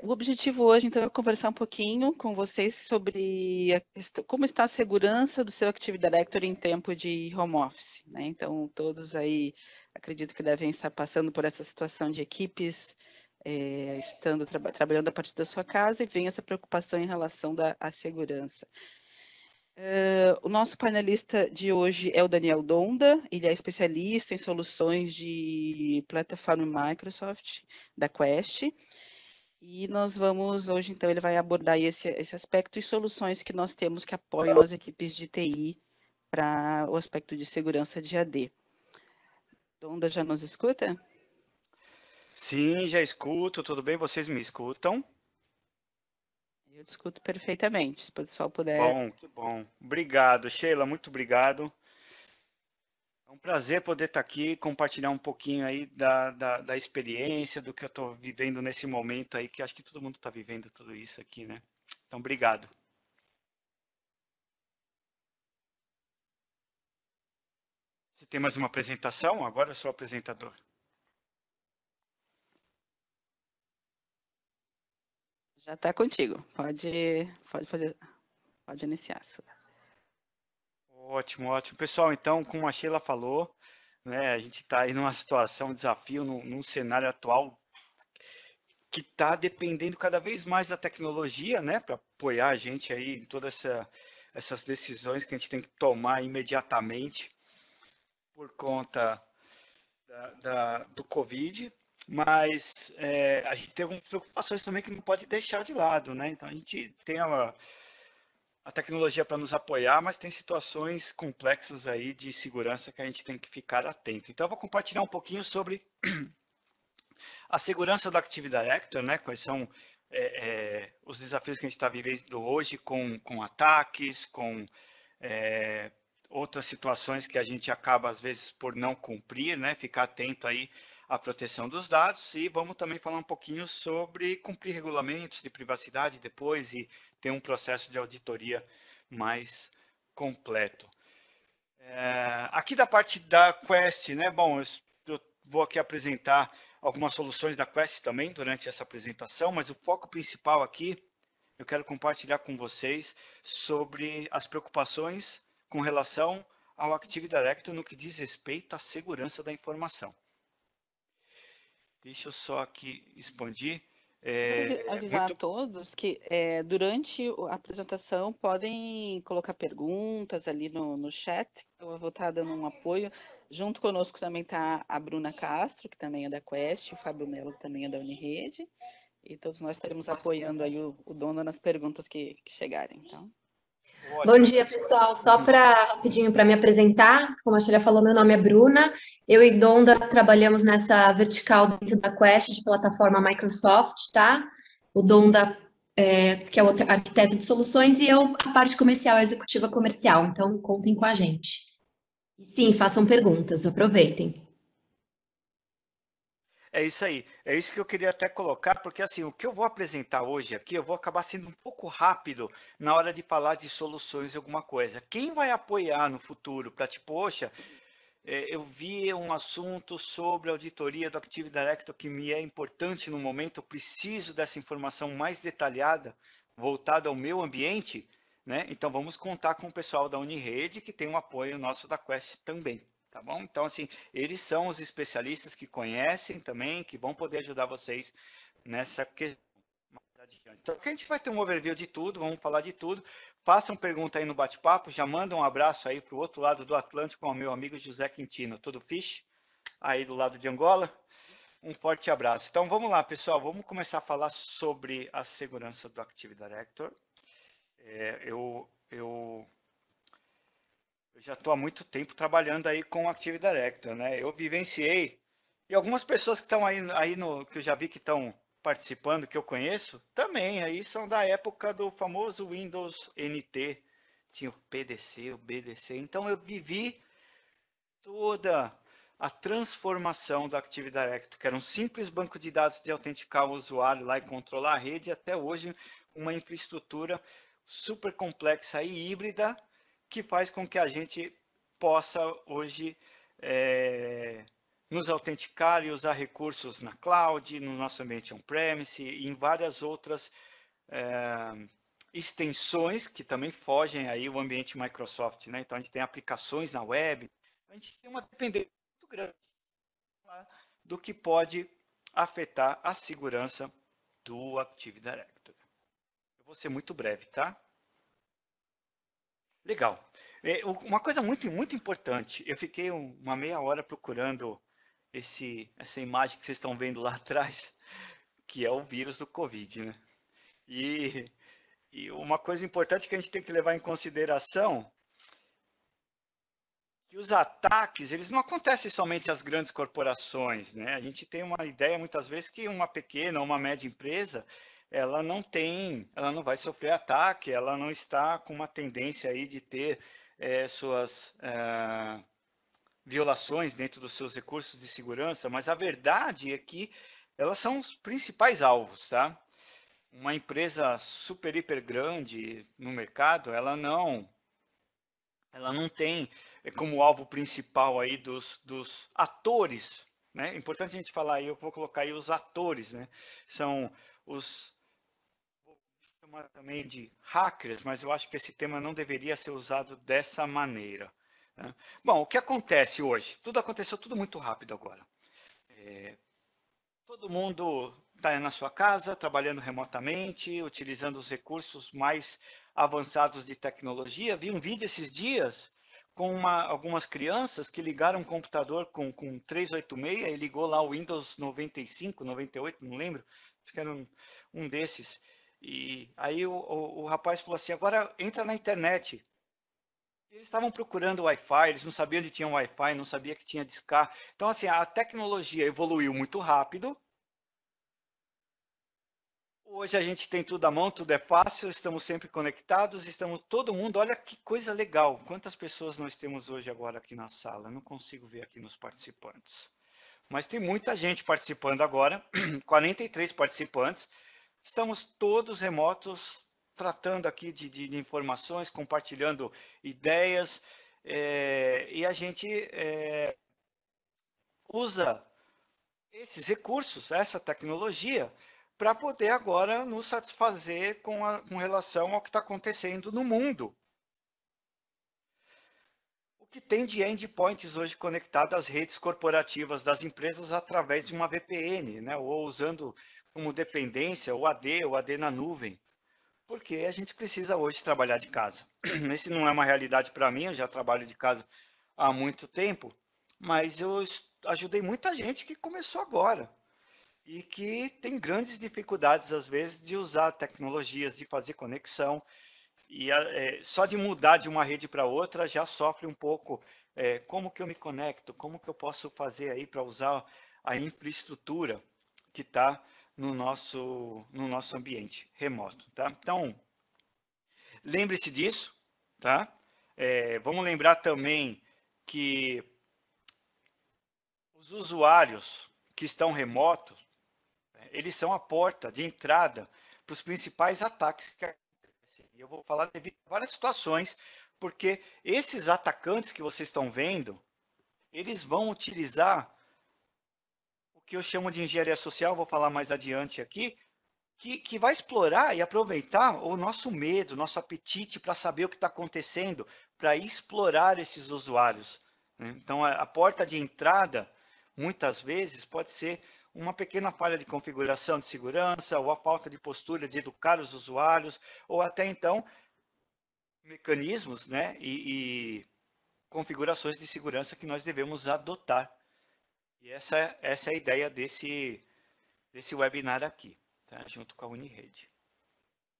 O objetivo hoje, então, é conversar um pouquinho com vocês sobre como está a segurança do seu Active Directory em tempo de home office, né? Então, todos aí, acredito que devem estar passando por essa situação de equipes estando trabalhando a partir da sua casa e vem essa preocupação em relação à segurança. O nosso panelista de hoje é o Daniel Donda, ele é especialista em soluções de plataforma Microsoft, da Quest, e nós vamos, hoje então, ele vai abordar esse aspecto e soluções que nós temos que apoiam as equipes de TI para o aspecto de segurança de AD. Donda, já nos escuta? Sim, já escuto, tudo bem? Vocês me escutam? Eu te escuto perfeitamente, se o pessoal puder. Bom, que bom. Obrigado, Sheila, muito obrigado. É um prazer poder estar aqui, compartilhar um pouquinho aí da experiência, do que eu estou vivendo nesse momento aí, que acho que todo mundo está vivendo tudo isso aqui, né? Então, obrigado. Você tem mais uma apresentação? Agora eu sou o apresentador. Já está contigo, pode fazer, pode iniciar. Ótimo, ótimo. Pessoal, então, como a Sheila falou, né, a gente está aí numa situação, um desafio, num cenário atual que está dependendo cada vez mais da tecnologia, né, para apoiar a gente aí em todas essas decisões que a gente tem que tomar imediatamente por conta do Covid, mas a gente tem algumas preocupações também que não pode deixar de lado, né? Então a gente tem a tecnologia para nos apoiar, mas tem situações complexas aí de segurança que a gente tem que ficar atento. Então eu vou compartilhar um pouquinho sobre a segurança do Active Directory, né? Quais são os desafios que a gente está vivendo hoje com ataques, com outras situações que a gente acaba, às vezes, por não cumprir, né? Ficar atento aí à proteção dos dados e vamos também falar um pouquinho sobre cumprir regulamentos de privacidade depois e ter um processo de auditoria mais completo. Aqui da parte da Quest, né? Bom, eu vou aqui apresentar algumas soluções da Quest também durante essa apresentação, mas o foco principal aqui eu quero compartilhar com vocês sobre as preocupações com relação ao Active Directory no que diz respeito à segurança da informação. Deixa eu só aqui expandir. Quero avisar a Muito todos que durante a apresentação podem colocar perguntas ali no chat. Eu vou estar dando um apoio. Junto conosco também está a Bruna Castro, que também é da Quest, o Fábio Melo, que também é da Unirede. E todos nós estaremos apoiando aí o Dona nas perguntas que chegarem. Então. Bom ótimo. dia, pessoal. Só para rapidinho para me apresentar, como a Sheila falou, meu nome é Bruna. Eu e Donda trabalhamos nessa vertical dentro da Quest de plataforma Microsoft, tá? O Donda que é o arquiteto de soluções, e eu a parte comercial, a executiva comercial. Então, contem com a gente. E sim, façam perguntas, aproveitem. É isso aí, é isso que eu queria até colocar, porque assim, o que eu vou apresentar hoje aqui, eu vou acabar sendo um pouco rápido na hora de falar de soluções de alguma coisa. Quem vai apoiar no futuro para tipo, poxa, eu vi um assunto sobre auditoria do Active Directory que me é importante no momento, eu preciso dessa informação mais detalhada, voltada ao meu ambiente, né? Então vamos contar com o pessoal da Unirede, que tem um apoio nosso da Quest também. Tá bom? Então, assim, eles são os especialistas que conhecem também, que vão poder ajudar vocês nessa questão. Então, aqui a gente vai ter um overview de tudo, vamos falar de tudo. Façam pergunta aí no bate-papo, já manda um abraço aí para o outro lado do Atlântico, ao meu amigo José Quintino. Tudo fixe? Aí do lado de Angola. Um forte abraço. Então, vamos lá, pessoal. Vamos começar a falar sobre a segurança do Active Directory. Eu já estou há muito tempo trabalhando aí com o Active Directory, né? Eu vivenciei, e algumas pessoas que estão aí no, que eu já vi que estão participando, que eu conheço, também aí são da época do famoso Windows NT, tinha o PDC, o BDC, então eu vivi toda a transformação do Active Directory, que era um simples banco de dados de autenticar o usuário lá e controlar a rede, até hoje uma infraestrutura super complexa e híbrida, que faz com que a gente possa hoje nos autenticar e usar recursos na cloud, no nosso ambiente on-premise e em várias outras extensões que também fogem aí o ambiente Microsoft, né? Então a gente tem aplicações na web, a gente tem uma dependência muito grande do que pode afetar a segurança do Active Directory. Eu vou ser muito breve, tá? Legal. Uma coisa muito importante, eu fiquei uma meia hora procurando essa imagem que vocês estão vendo lá atrás, que é o vírus do Covid, né? E uma coisa importante que a gente tem que levar em consideração que os ataques, eles não acontecem somente às grandes corporações, né? A gente tem uma ideia muitas vezes que uma pequena ou uma média empresa, ela não vai sofrer ataque, ela não está com uma tendência aí de ter suas violações dentro dos seus recursos de segurança, mas a verdade é que elas são os principais alvos, tá? Uma empresa super, hiper grande no mercado, ela não tem como alvo principal aí dos atores, né? É importante a gente falar aí, eu vou colocar aí os atores, né? São os, vou chamar também de hackers, mas eu acho que esse termo não deveria ser usado dessa maneira, né? Bom, o que acontece hoje? Aconteceu tudo muito rápido agora. Todo mundo está na sua casa, trabalhando remotamente, utilizando os recursos mais avançados de tecnologia. Vi um vídeo esses dias com algumas crianças que ligaram um computador com 386 e ligou lá o Windows 95, 98, não lembro, acho que era um desses. E aí o rapaz falou assim, agora entra na internet. Eles estavam procurando Wi-Fi, eles não sabiam onde tinha Wi-Fi, não sabiam que tinha discar. Então, assim, a tecnologia evoluiu muito rápido. Hoje a gente tem tudo à mão, tudo é fácil, estamos sempre conectados, todo mundo, olha que coisa legal. Quantas pessoas nós temos hoje agora aqui na sala? Não consigo ver aqui nos participantes. Mas tem muita gente participando agora, 43 participantes. Estamos todos remotos, tratando aqui de informações, compartilhando ideias, e a gente usa esses recursos, essa tecnologia, para poder agora nos satisfazer com relação ao que está acontecendo no mundo. O que tem de endpoints hoje conectado às redes corporativas das empresas através de uma VPN, né? Ou usando como dependência o AD na nuvem, porque a gente precisa hoje trabalhar de casa. Esse não é uma realidade para mim, eu já trabalho de casa há muito tempo, mas eu ajudei muita gente que começou agora e que tem grandes dificuldades, às vezes, de usar tecnologias, de fazer conexão, e só de mudar de uma rede para outra já sofre um pouco. Como que eu me conecto? Como que eu posso fazer aí para usar a infraestrutura que está no nosso ambiente remoto, tá? Então, lembre-se disso, tá? Vamos lembrar também que os usuários que estão remotos, eles são a porta de entrada para os principais ataques que acontecem. E eu vou falar de várias situações, porque esses atacantes que vocês estão vendo, eles vão utilizar o que eu chamo de engenharia social, vou falar mais adiante aqui, que vai explorar e aproveitar o nosso medo, nosso apetite para saber o que está acontecendo, para explorar esses usuários, né? Então, a porta de entrada, muitas vezes, pode ser uma pequena falha de configuração de segurança, ou a falta de postura de educar os usuários, ou até então, mecanismos, né, e configurações de segurança que nós devemos adotar. E essa é a ideia desse webinar aqui, tá? Junto com a Unirede.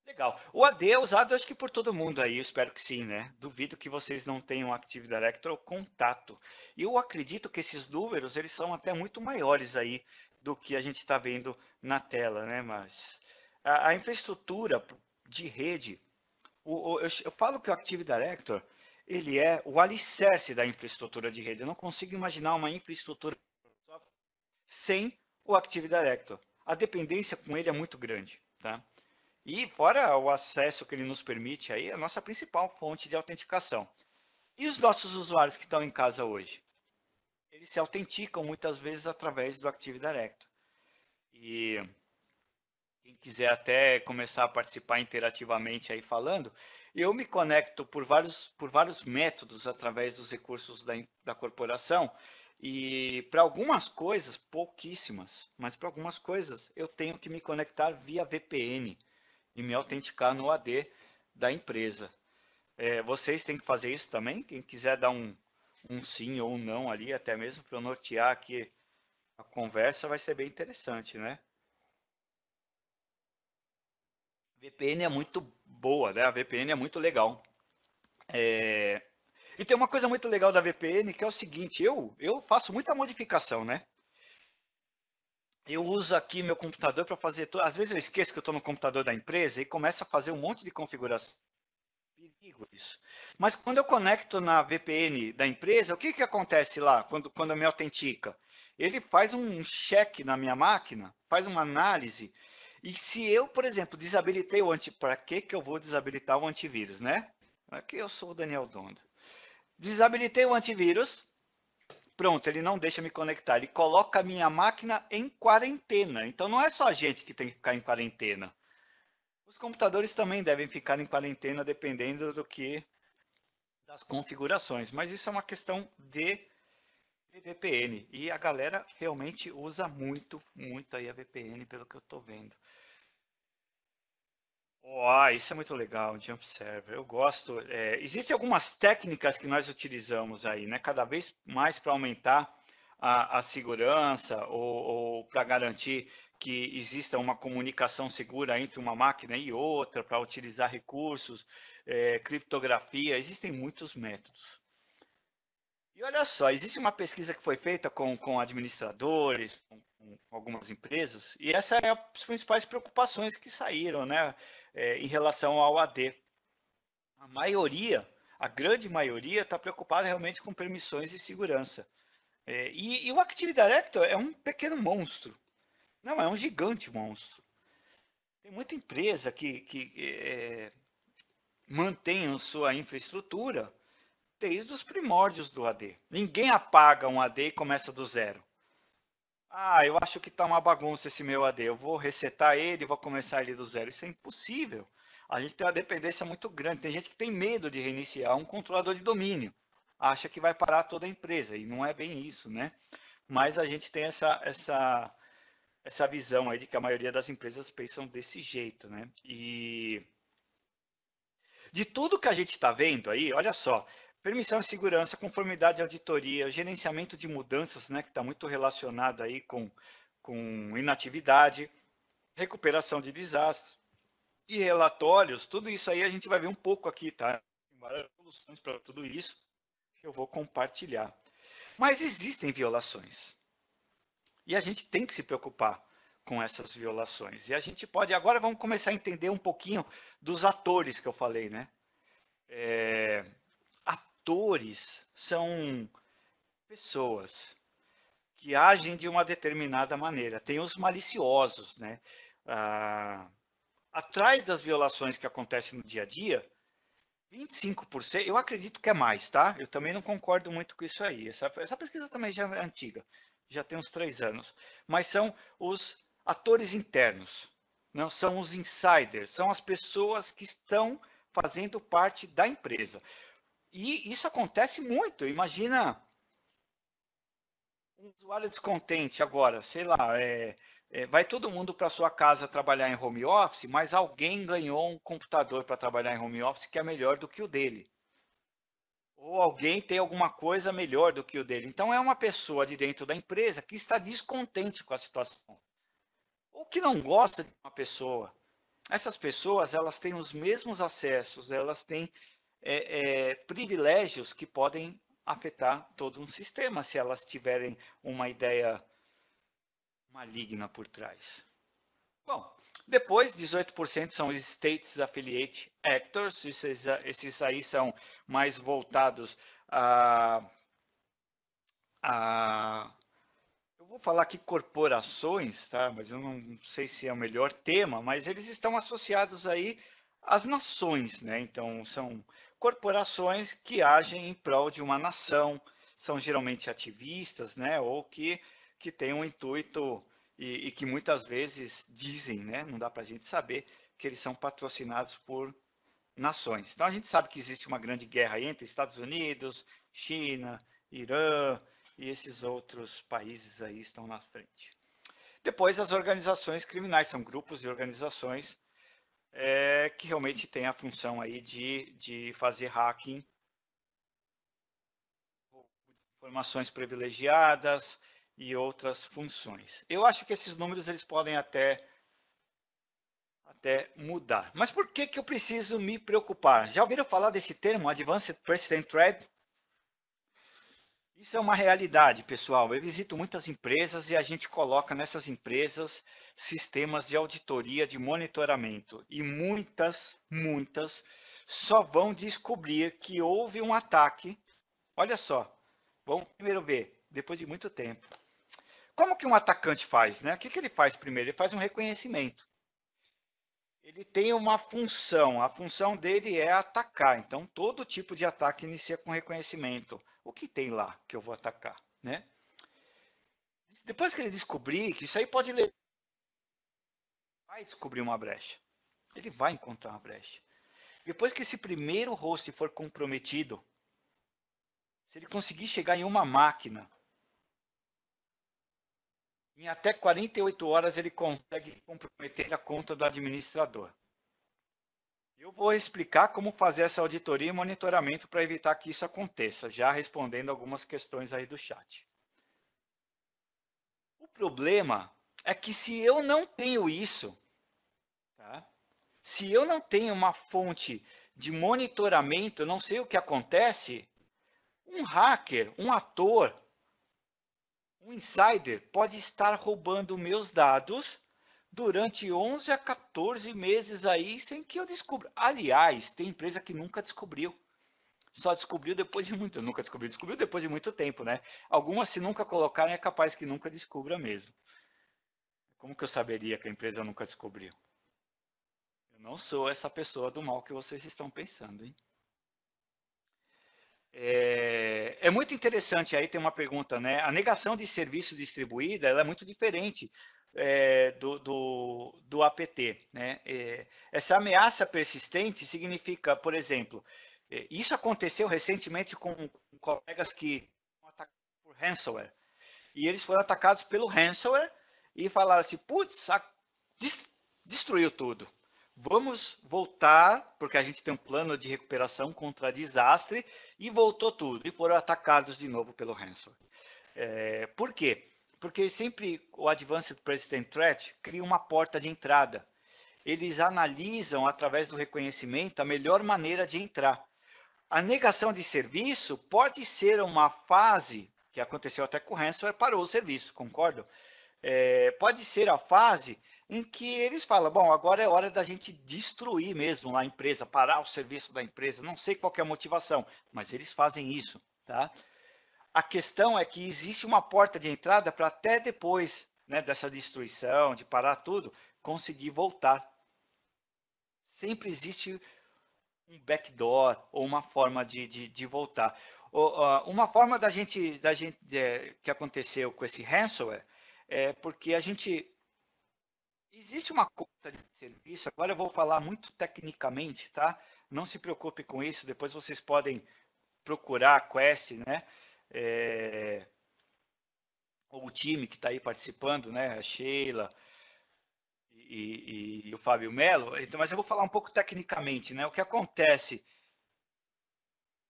Legal. O AD é usado, acho que por todo mundo aí, eu espero que sim, né? Duvido que vocês não tenham Active Directory ou contato. E eu acredito que esses números, eles são até muito maiores aí do que a gente está vendo na tela, né? Mas a infraestrutura de rede, eu falo que o Active Directory, ele é o alicerce da infraestrutura de rede. Eu não consigo imaginar uma infraestrutura sem o Active Directory. A dependência com ele é muito grande, tá? E fora o acesso que ele nos permite, aí, é a nossa principal fonte de autenticação. E os nossos usuários que estão em casa hoje? eles se autenticam muitas vezes através do Active Directory. E quem quiser até começar a participar interativamente aí falando, eu me conecto por vários métodos através dos recursos da corporação, e para algumas coisas, pouquíssimas, mas para algumas coisas eu tenho que me conectar via VPN e me autenticar no AD da empresa. Vocês têm que fazer isso também? Quem quiser dar um sim ou um não ali, até mesmo para eu nortear aqui a conversa, vai ser bem interessante, né? VPN é muito boa, né? A VPN é muito legal. E tem uma coisa muito legal da VPN, que é o seguinte, eu faço muita modificação, né? Eu uso aqui meu computador para fazer... Às vezes eu esqueço que eu estou no computador da empresa e começo a fazer um monte de configuração. Perigo isso. Mas quando eu conecto na VPN da empresa, o que acontece lá quando eu me autentica? Ele faz um check na minha máquina, faz uma análise, e se eu, por exemplo, desabilitei o antivírus, para que eu vou desabilitar o antivírus, né? Aqui eu sou o Daniel Donda. Desabilitei o antivírus, pronto, ele não deixa me conectar, ele coloca a minha máquina em quarentena. Então não é só a gente que tem que ficar em quarentena. Os computadores também devem ficar em quarentena dependendo das configurações, mas isso é uma questão de VPN, e a galera realmente usa muito aí a VPN, pelo que eu estou vendo. Isso é muito legal, Jump Server. Eu gosto. Existem algumas técnicas que nós utilizamos aí, né? Cada vez mais para aumentar a segurança ou para garantir que exista uma comunicação segura entre uma máquina e outra, para utilizar recursos, criptografia. Existem muitos métodos. E olha só, existe uma pesquisa que foi feita com administradores, com algumas empresas, e essa é as principais preocupações que saíram, né, em relação ao AD. A grande maioria, está preocupada realmente com permissões e segurança. E o Active Directory é um pequeno monstro, não, é um gigante monstro. Tem muita empresa que mantém a sua infraestrutura desde os primórdios do AD. Ninguém apaga um AD e começa do zero. Eu acho que está uma bagunça esse meu AD, eu vou resetar ele, vou começar ele do zero. Isso é impossível. A gente tem uma dependência muito grande. Tem gente que tem medo de reiniciar um controlador de domínio. Acha que vai parar toda a empresa, e não é bem isso, né? Mas a gente tem essa visão aí de que a maioria das empresas pensam desse jeito, né? E de tudo que a gente está vendo aí, olha só, permissão e segurança, conformidade e auditoria, gerenciamento de mudanças, né, que está muito relacionado aí com inatividade, recuperação de desastres e relatórios, tudo isso aí a gente vai ver um pouco aqui, tá? Tem várias soluções para tudo isso que eu vou compartilhar. Mas existem violações. E a gente tem que se preocupar com essas violações. E a gente pode... Agora vamos começar a entender um pouquinho dos atores que eu falei, né? Atores são pessoas que agem de uma determinada maneira. Tem os maliciosos, né? Atrás das violações que acontecem no dia a dia, 25%, eu acredito que é mais, tá? Eu também não concordo muito com isso aí. Essa pesquisa também já é antiga, já tem uns 3 anos. Mas são os atores internos, não são os insiders, são as pessoas que estão fazendo parte da empresa. E isso acontece muito. Imagina um usuário descontente agora, sei lá, vai todo mundo para sua casa trabalhar em home office, mas alguém ganhou um computador para trabalhar em home office que é melhor do que o dele. Ou alguém tem alguma coisa melhor do que o dele. Então é uma pessoa de dentro da empresa que está descontente com a situação. Ou que não gosta de uma pessoa. Essas pessoas, elas têm os mesmos acessos, elas têm privilégios que podem afetar todo um sistema se elas tiverem uma ideia maligna por trás. Bom, depois 18% são os States Affiliate Actors, esses aí são mais voltados eu vou falar aqui corporações, tá? Mas eu não sei se é o melhor tema, mas eles estão associados aí às nações, né? Então, são corporações que agem em prol de uma nação, são geralmente ativistas, né, ou que têm um intuito e que muitas vezes dizem, né, não dá para a gente saber, que eles são patrocinados por nações. Então a gente sabe que existe uma grande guerra aí entre Estados Unidos, China, Irã e esses outros países aí estão na frente. Depois as organizações criminais, são grupos de organizações que realmente têm a função aí de fazer hacking, informações privilegiadas e outras funções. Eu acho que esses números eles podem até mudar. Mas por que eu preciso me preocupar? Já ouviram falar desse termo, Advanced Persistent Threat? Isso é uma realidade, pessoal. Eu visito muitas empresas e a gente coloca nessas empresas sistemas de auditoria, de monitoramento. E muitas só vão descobrir que houve um ataque. Olha só, vamos primeiro ver, depois de muito tempo. Como que um atacante faz, né? O que ele faz primeiro? Ele faz um reconhecimento. Ele tem uma função, a função dele é atacar. Então, todo tipo de ataque inicia com reconhecimento. O que tem lá que eu vou atacar, né? Depois que ele descobrir que isso aí pode levar, vai descobrir uma brecha. Ele vai encontrar uma brecha. Depois que esse primeiro host for comprometido, se ele conseguir chegar em uma máquina, em até 48 horas ele consegue comprometer a conta do administrador. Eu vou explicar como fazer essa auditoria e monitoramento para evitar que isso aconteça, já respondendo algumas questões aí do chat. O problema é que se eu não tenho isso, tá? Se eu não tenho uma fonte de monitoramento, eu não sei o que acontece, um hacker, um ator, um insider pode estar roubando meus dados durante 11 a 14 meses aí sem que eu descubra. Aliás, tem empresa que nunca descobriu. Só descobriu depois de muito... Nunca descobriu, descobriu depois de muito tempo, né? Algumas, se nunca colocarem, é capaz que nunca descubra mesmo. Como que eu saberia que a empresa nunca descobriu? Eu não sou essa pessoa do mal que vocês estão pensando, hein? É muito interessante, aí tem uma pergunta, né? A negação de serviço distribuída ela é muito diferente do APT, né? Essa ameaça persistente significa, por exemplo, isso aconteceu recentemente com colegas que foram atacados por ransomware, e eles foram atacados pelo ransomware e falaram assim, putz, destruiu tudo. Vamos voltar, porque a gente tem um plano de recuperação contra desastre, e voltou tudo, e foram atacados de novo pelo ransomware. Por quê? Porque sempre o Advanced Persistent Threat cria uma porta de entrada. Eles analisam, através do reconhecimento, a melhor maneira de entrar. A negação de serviço pode ser uma fase, que aconteceu até com o ransomware, parou o serviço, concordam? Pode ser a fase em que eles falam, bom, agora é hora da gente destruir mesmo a empresa, parar o serviço da empresa, não sei qual que é a motivação, mas eles fazem isso, tá? A questão é que existe uma porta de entrada para até depois, né, dessa destruição, de parar tudo, conseguir voltar. Sempre existe um backdoor ou uma forma de voltar. Uma forma da gente que aconteceu com esse ransomware é porque a gente existe uma conta de serviço. Agora eu vou falar muito tecnicamente, tá? Não se preocupe com isso. Depois vocês podem procurar a Quest, né? Ou o time que está aí participando, né? A Sheila e o Fábio Melo. Então, mas eu vou falar um pouco tecnicamente, né? O que acontece?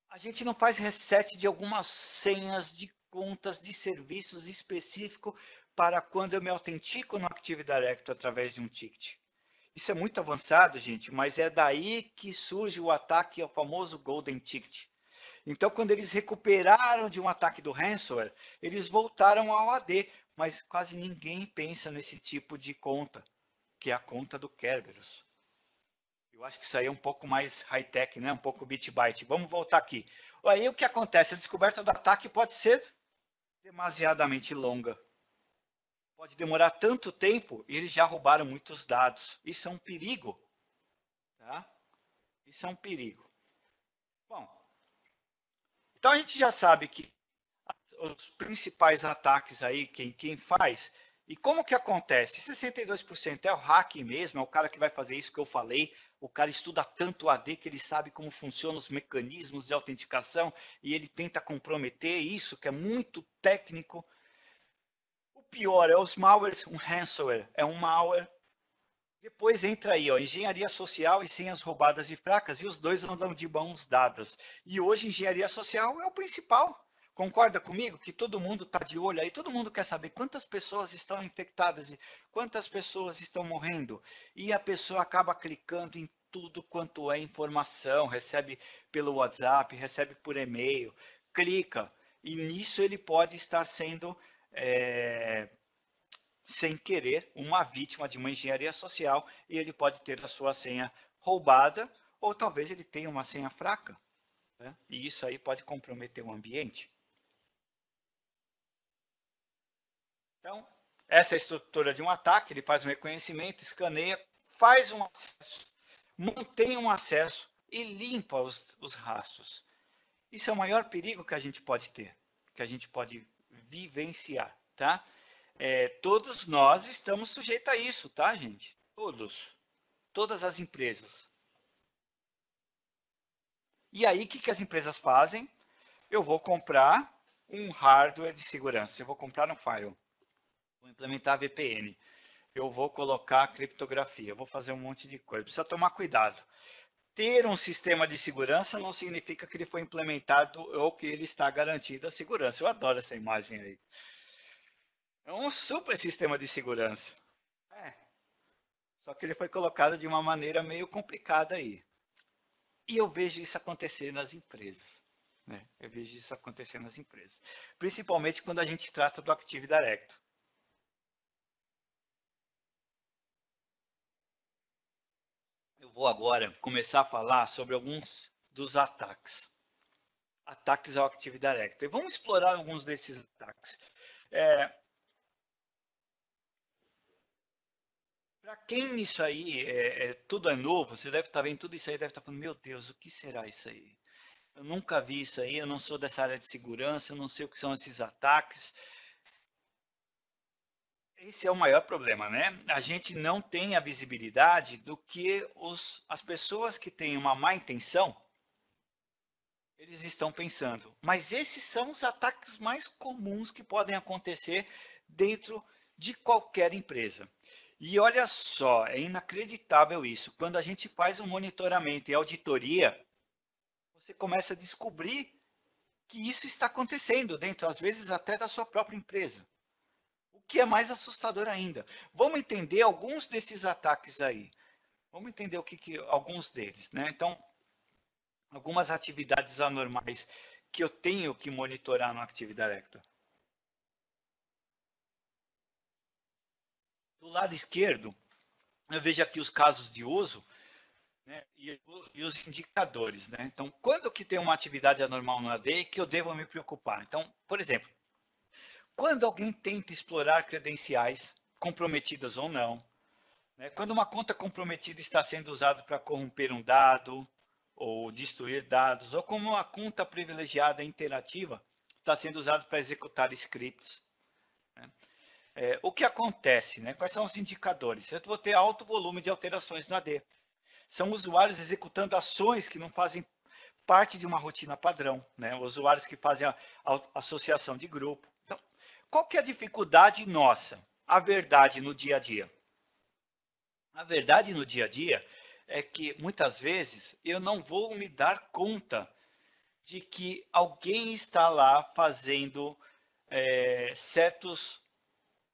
A gente não faz reset de algumas senhas de contas de serviços específico para quando eu me autentico no Active Directory através de um ticket. Isso é muito avançado, gente, mas é daí que surge o ataque ao famoso Golden Ticket. Então, quando eles recuperaram de um ataque do ransomware, eles voltaram ao AD, mas quase ninguém pensa nesse tipo de conta, que é a conta do Kerberos. Eu acho que isso aí é um pouco mais high-tech, né? Um pouco bit-byte. Vamos voltar aqui. Aí o que acontece? A descoberta do ataque pode ser demasiadamente longa. Pode demorar tanto tempo e eles já roubaram muitos dados. Isso é um perigo. Tá? Isso é um perigo. Bom, então a gente já sabe que os principais ataques aí, quem faz. E como que acontece? 62% é o hack mesmo, é o cara que vai fazer isso que eu falei. O cara estuda tanto o AD que ele sabe como funcionam os mecanismos de autenticação e ele tenta comprometer isso, que é muito técnico. O pior é os malwares, um ransomware, é um malware. Depois entra aí, ó, engenharia social e senhas roubadas e fracas, e os dois andam de mãos dadas. E hoje engenharia social é o principal. Concorda comigo que todo mundo está de olho aí, todo mundo quer saber quantas pessoas estão infectadas e quantas pessoas estão morrendo. E a pessoa acaba clicando em tudo quanto é informação, recebe pelo WhatsApp, recebe por e-mail, clica. E nisso ele pode estar sendo, sem querer, uma vítima de uma engenharia social e ele pode ter a sua senha roubada ou talvez ele tenha uma senha fraca, né? E isso aí pode comprometer o ambiente. Então, essa é a estrutura de um ataque, ele faz um reconhecimento, escaneia, faz um acesso, mantém um acesso e limpa os rastros. Isso é o maior perigo que a gente pode ter, que a gente pode vivenciar, tá? Todos nós estamos sujeitos a isso, tá, gente? Todos. Todas as empresas. E aí, o que as empresas fazem? Eu vou comprar um hardware de segurança, eu vou comprar um firewall, vou implementar VPN, eu vou colocar criptografia, eu vou fazer um monte de coisa. Precisa tomar cuidado. Ter um sistema de segurança não significa que ele foi implementado ou que ele está garantido a segurança. Eu adoro essa imagem aí. É um super sistema de segurança. Só que ele foi colocado de uma maneira meio complicada aí. E eu vejo isso acontecer nas empresas, né? Eu vejo isso acontecer nas empresas. Principalmente quando a gente trata do Active Directory. Eu vou agora começar a falar sobre alguns dos ataques. Ataques ao Active Directory. Vamos explorar alguns desses ataques. Para quem isso aí tudo é novo, você deve estar vendo tudo isso aí, deve estar falando, meu Deus, o que será isso aí? Eu nunca vi isso aí, eu não sou dessa área de segurança, eu não sei o que são esses ataques. Esse é o maior problema, né? A gente não tem a visibilidade do que as pessoas que têm uma má intenção, eles estão pensando. Mas esses são os ataques mais comuns que podem acontecer dentro de qualquer empresa. E olha só, é inacreditável isso. Quando a gente faz um monitoramento e auditoria, você começa a descobrir que isso está acontecendo dentro, às vezes, até da sua própria empresa. O que é mais assustador ainda. Vamos entender alguns desses ataques aí. Vamos entender alguns deles, né? Então, algumas atividades anormais que eu tenho que monitorar no Active Directory. Do lado esquerdo, eu vejo aqui os casos de uso, né, e os indicadores, né? Então, quando que tem uma atividade anormal no AD que eu devo me preocupar? Então, por exemplo, quando alguém tenta explorar credenciais, comprometidas ou não, né, quando uma conta comprometida está sendo usada para corromper um dado, ou destruir dados, ou como uma conta privilegiada interativa está sendo usada para executar scripts, né? O que acontece, né? Quais são os indicadores? Eu vou ter alto volume de alterações no AD. São usuários executando ações que não fazem parte de uma rotina padrão, né? Usuários que fazem a associação de grupo. Então, qual que é a dificuldade nossa? A verdade no dia a dia. A verdade no dia a dia é que, muitas vezes, eu não vou me dar conta de que alguém está lá fazendo certos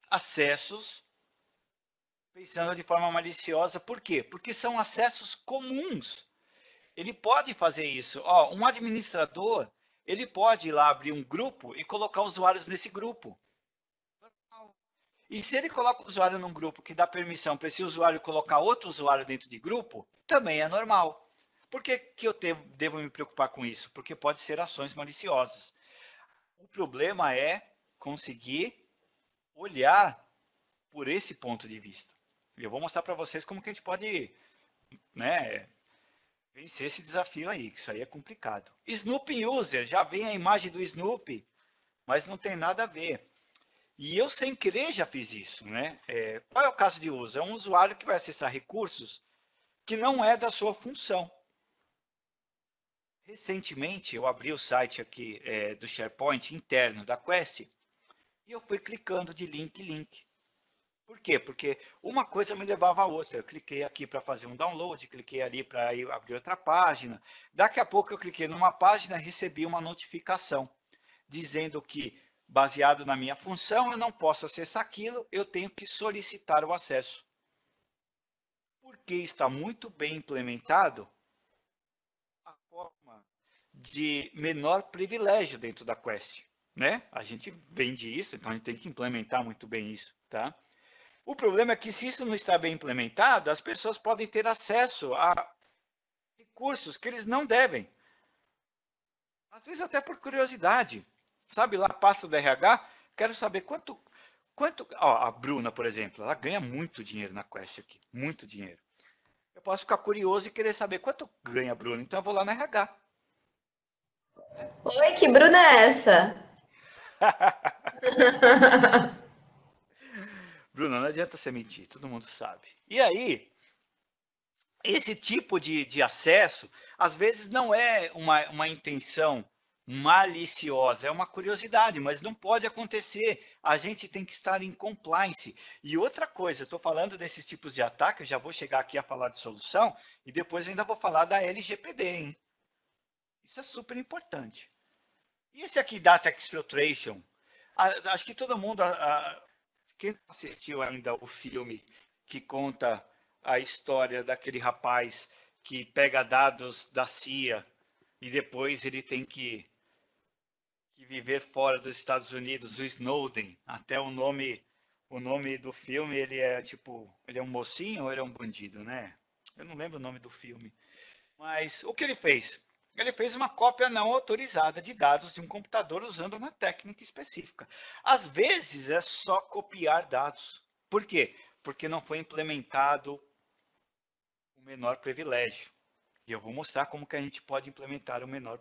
acessos pensando de forma maliciosa. Por quê? Porque são acessos comuns. Ele pode fazer isso. Um administrador, ele pode ir lá abrir um grupo e colocar usuários nesse grupo. E se ele coloca o usuário num grupo que dá permissão para esse usuário colocar outro usuário dentro de grupo, também é normal. Por que eu devo me preocupar com isso? Porque pode ser ações maliciosas. O problema é conseguir olhar por esse ponto de vista. Eu vou mostrar para vocês como que a gente pode, né, vencer esse desafio aí, que isso aí é complicado. Snooping User, já vem a imagem do Snoopy mas não tem nada a ver. E eu, sem querer, já fiz isso, né? Qual é o caso de uso? É um usuário que vai acessar recursos que não é da sua função. Recentemente, eu abri o site aqui do SharePoint interno da Quest e eu fui clicando de link em link. Por quê? Porque uma coisa me levava a outra. Eu cliquei aqui para fazer um download, cliquei ali para abrir outra página. Daqui a pouco eu cliquei numa página e recebi uma notificação dizendo que, baseado na minha função, eu não posso acessar aquilo, eu tenho que solicitar o acesso. Porque está muito bem implementado a forma de menor privilégio dentro da Quest, né? A gente vende isso, então a gente tem que implementar muito bem isso, tá? O problema é que, se isso não está bem implementado, as pessoas podem ter acesso a recursos que eles não devem. Às vezes até por curiosidade. Sabe, lá passa do RH, quero saber quanto ó, a Bruna, por exemplo, ela ganha muito dinheiro na Quest aqui, muito dinheiro. Eu posso ficar curioso e querer saber quanto ganha a Bruna, então eu vou lá no RH. Oi, que Bruna é essa? Bruna, não adianta você mentir, todo mundo sabe. E aí, esse tipo de acesso, às vezes não é uma intenção maliciosa, é uma curiosidade, mas não pode acontecer. A gente tem que estar em compliance. E outra coisa, eu estou falando desses tipos de ataque, eu já vou chegar aqui a falar de solução, e depois ainda vou falar da LGPD, hein? Isso é super importante. E esse aqui, Data Exfiltration, acho que todo mundo, quem não assistiu ainda o filme que conta a história daquele rapaz que pega dados da CIA e depois ele tem que viver fora dos Estados Unidos, o Snowden, até o nome do filme, ele é tipo, ele é um mocinho ou ele é um bandido, né? Eu não lembro o nome do filme. Mas o que ele fez? Ele fez uma cópia não autorizada de dados de um computador usando uma técnica específica. Às vezes é só copiar dados. Por quê? Porque não foi implementado o menor privilégio. E eu vou mostrar como que a gente pode implementar o menor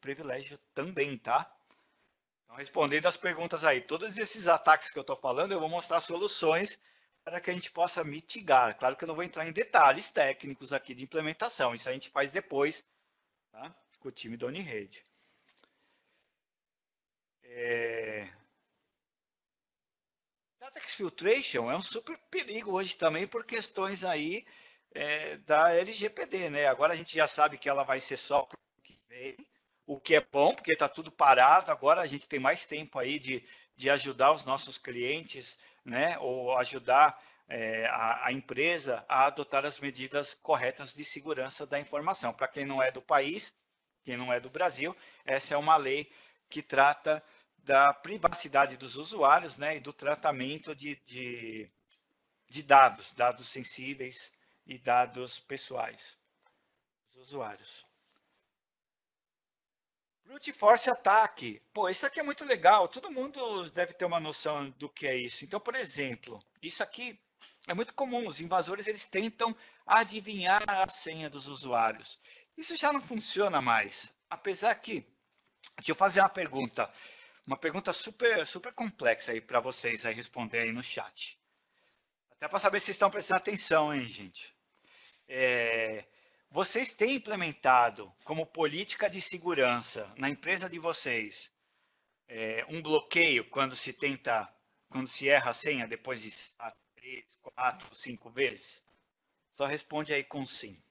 privilégio também, tá? Então, respondendo as perguntas aí, todos esses ataques que eu estou falando, eu vou mostrar soluções para que a gente possa mitigar. Claro que eu não vou entrar em detalhes técnicos aqui de implementação, isso a gente faz depois, tá? Com o time da Unirede. Data Exfiltration é um super perigo hoje também por questões aí da LGPD, né? Agora a gente já sabe que ela vai ser só para o que vem, o que é bom, porque está tudo parado. Agora a gente tem mais tempo aí de ajudar os nossos clientes, né? Ou ajudar a empresa a adotar as medidas corretas de segurança da informação. Para quem não é do país, quem não é do Brasil, essa é uma lei que trata da privacidade dos usuários, né, e do tratamento de dados sensíveis e dados pessoais dos usuários. Brute Force Attack. Pô, isso aqui é muito legal. Todo mundo deve ter uma noção do que é isso. Então, por exemplo, isso aqui é muito comum. Os invasores, eles tentam adivinhar a senha dos usuários. Isso já não funciona mais. Apesar que, deixa eu fazer uma pergunta super complexa aí para vocês aí responder aí no chat. Até para saber se vocês estão prestando atenção, hein, gente? Vocês têm implementado como política de segurança na empresa de vocês um bloqueio quando se erra a senha depois de 3, 4, 5 vezes? Só responde aí com sim.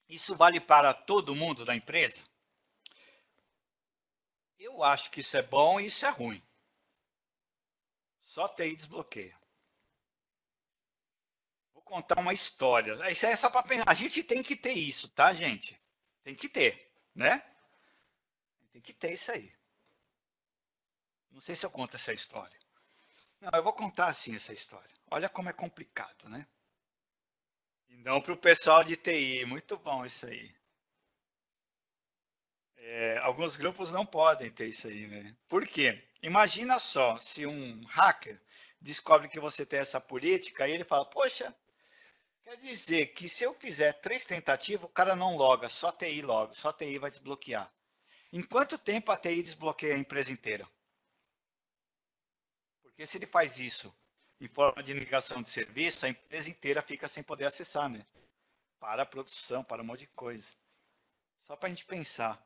Isso vale para todo mundo da empresa? Eu acho que isso é bom e isso é ruim. Só TI desbloqueia. Vou contar uma história. Isso é só para pensar. A gente tem que ter isso, tá, gente? Tem que ter, né? Tem que ter isso aí. Não sei se eu conto essa história. Não, eu vou contar assim essa história. Olha como é complicado, né? E não para o pessoal de TI. Muito bom isso aí. Alguns grupos não podem ter isso aí, né? Por quê? Imagina só, se um hacker descobre que você tem essa política, e ele fala, poxa, Quer dizer que se eu fizer 3 tentativas, o cara não loga, só a TI loga, só a TI vai desbloquear. Em quanto tempo a TI desbloqueia a empresa inteira? Porque se ele faz isso em forma de negação de serviço, a empresa inteira fica sem poder acessar, né? Para a produção, para um monte de coisa. Só para a gente pensar.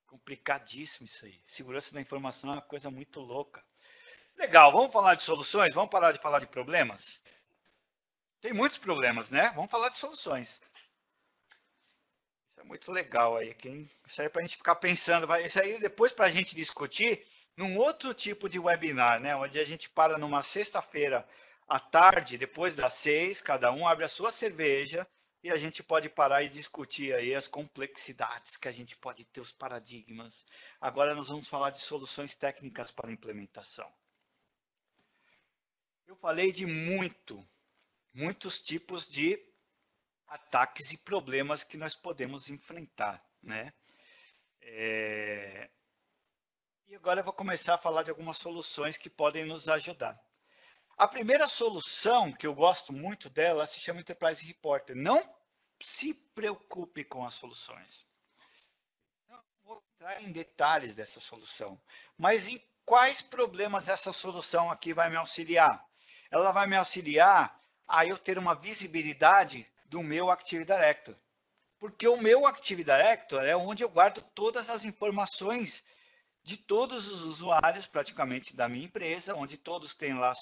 Complicadíssimo isso aí. Segurança da informação é uma coisa muito louca. Legal, vamos falar de soluções? Vamos parar de falar de problemas? Tem muitos problemas, né? Vamos falar de soluções. Isso é muito legal aí. Isso aí é para a gente ficar pensando. Isso aí depois para a gente discutir num outro tipo de webinar, né? Onde a gente para numa sexta-feira à tarde, depois das 6, cada um abre a sua cerveja e a gente pode parar e discutir aí as complexidades que a gente pode ter, os paradigmas. Agora nós vamos falar de soluções técnicas para implementação. Eu falei de muitos tipos de ataques e problemas que nós podemos enfrentar, né? E agora eu vou começar a falar de algumas soluções que podem nos ajudar. A primeira solução, que eu gosto muito dela, se chama Enterprise Reporter. Não se preocupe com as soluções. Não vou entrar em detalhes dessa solução, mas em quais problemas essa solução aqui vai me auxiliar? Ela vai me auxiliar a eu ter uma visibilidade do meu Active Directory. Porque o meu Active Directory é onde eu guardo todas as informações de todos os usuários, praticamente, da minha empresa, onde todos têm lá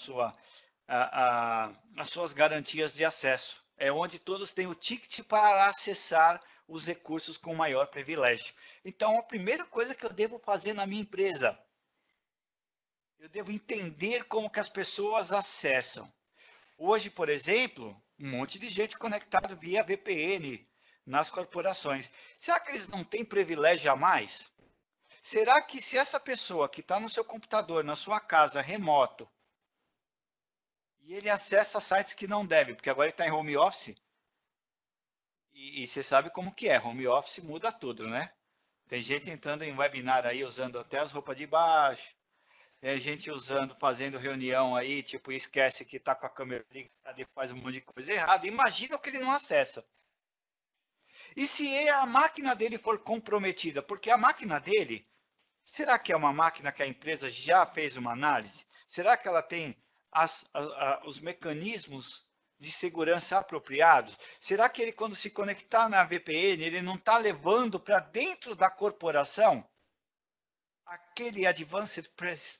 as suas garantias de acesso. É onde todos têm o ticket para acessar os recursos com maior privilégio. Então, a primeira coisa que eu devo fazer na minha empresa, eu devo entender como que as pessoas acessam. Hoje, por exemplo, um monte de gente conectado via VPN nas corporações. Será que eles não têm privilégio a mais? Será que se essa pessoa que está no seu computador, na sua casa, remoto, e ele acessa sites que não deve, porque agora ele está em home office, e você sabe como que é, home office muda tudo, né? Tem gente entrando em webinar aí, usando até as roupas de baixo, tem gente fazendo reunião aí, tipo, esquece que está com a câmera ligada e faz um monte de coisa errada. Imagina o que ele não acessa. E se a máquina dele for comprometida? Porque a máquina dele, será que é uma máquina que a empresa já fez uma análise? Será que ela tem os mecanismos de segurança apropriados? Será que ele, quando se conectar na VPN, ele não está levando para dentro da corporação aquele Advanced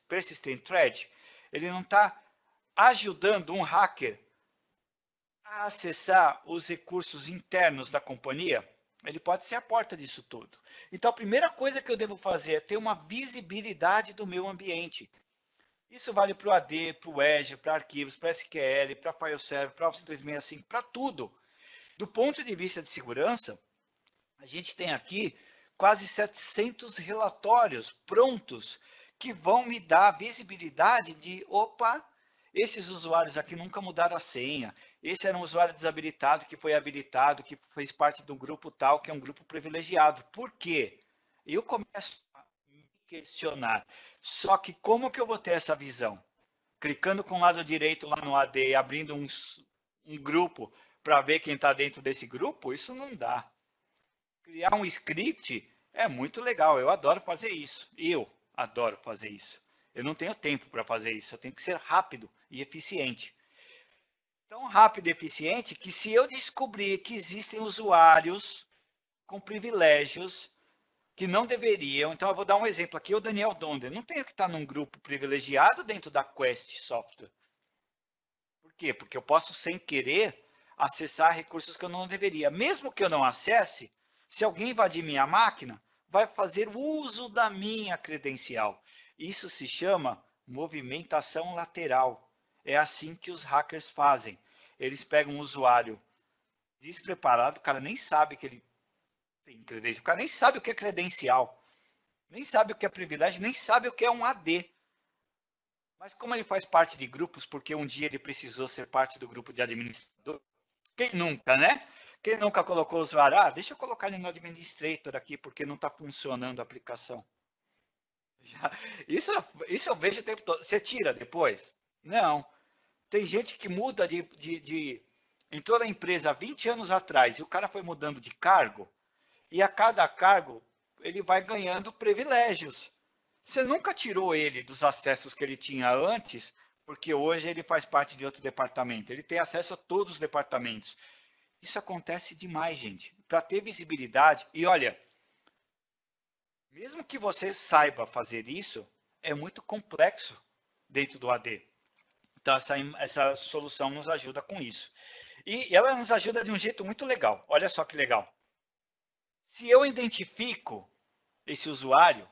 Persistent Threat? Ele não está ajudando um hacker a acessar os recursos internos da companhia? Ele pode ser a porta disso tudo. Então, a primeira coisa que eu devo fazer é ter uma visibilidade do meu ambiente. Isso vale para o AD, para o Azure, para arquivos, para SQL, para File Server, para Office 365, para tudo. Do ponto de vista de segurança, a gente tem aqui quase 700 relatórios prontos que vão me dar a visibilidade de, opa, esses usuários aqui nunca mudaram a senha. Esse era um usuário desabilitado que foi habilitado, que fez parte do grupo tal, que é um grupo privilegiado. Por quê? Eu começo a me questionar. Só que como que eu vou ter essa visão? Clicando com o lado direito lá no AD e abrindo um grupo para ver quem está dentro desse grupo? Isso não dá. Criar um script é muito legal. Eu adoro fazer isso. Eu adoro fazer isso. Eu não tenho tempo para fazer isso. Eu tenho que ser rápido e eficiente. Tão rápido e eficiente que se eu descobrir que existem usuários com privilégios que não deveriam, então eu vou dar um exemplo aqui, o Daniel Donder. Não tenho que estar num grupo privilegiado dentro da Quest Software. Por quê? Porque eu posso, sem querer, acessar recursos que eu não deveria. Mesmo que eu não acesse, se alguém invadir minha máquina, vai fazer uso da minha credencial. Isso se chama movimentação lateral. É assim que os hackers fazem. Eles pegam um usuário despreparado, o cara nem sabe que ele tem credencial, o cara nem sabe o que é credencial, nem sabe o que é privilégio, nem sabe o que é um AD. Mas como ele faz parte de grupos, porque um dia ele precisou ser parte do grupo de administrador, quem nunca, né? Quem nunca colocou o usuário? Ah, deixa eu colocar ele no administrator aqui, porque não está funcionando a aplicação. Isso eu vejo o tempo todo. Você tira depois? Não. Tem gente que muda de entrou na empresa há 20 anos atrás e o cara foi mudando de cargo, e a cada cargo ele vai ganhando privilégios. Você nunca tirou ele dos acessos que ele tinha antes, porque hoje ele faz parte de outro departamento. Ele tem acesso a todos os departamentos. Isso acontece demais, gente. Para ter visibilidade, e olha, mesmo que você saiba fazer isso, é muito complexo dentro do AD. Então, essa solução nos ajuda com isso. E ela nos ajuda de um jeito muito legal. Olha só que legal. Se eu identifico esse usuário,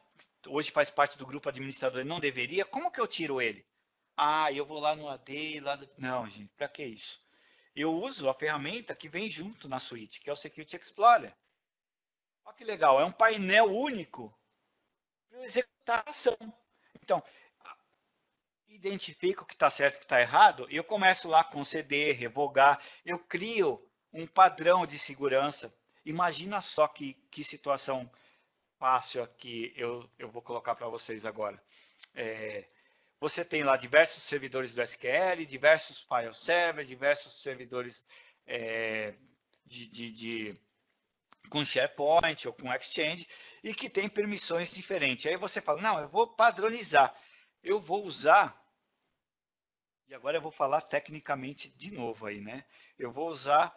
hoje faz parte do grupo administrador e não deveria, como que eu tiro ele? Ah, eu vou lá no AD, Não, gente, para que isso? Eu uso a ferramenta que vem junto na suíte, que é o Security Explorer. Olha que legal, é um painel único para eu executar a ação. Então, identifico o que está certo e o que está errado, e eu começo lá a conceder, revogar, eu crio um padrão de segurança. Imagina só que situação fácil aqui eu vou colocar para vocês agora. Você tem lá diversos servidores do SQL, diversos file server, diversos servidores com SharePoint ou com Exchange, e que tem permissões diferentes. Aí você fala, não, eu vou padronizar. Eu vou usar, e agora eu vou falar tecnicamente de novo aí, né? Eu vou usar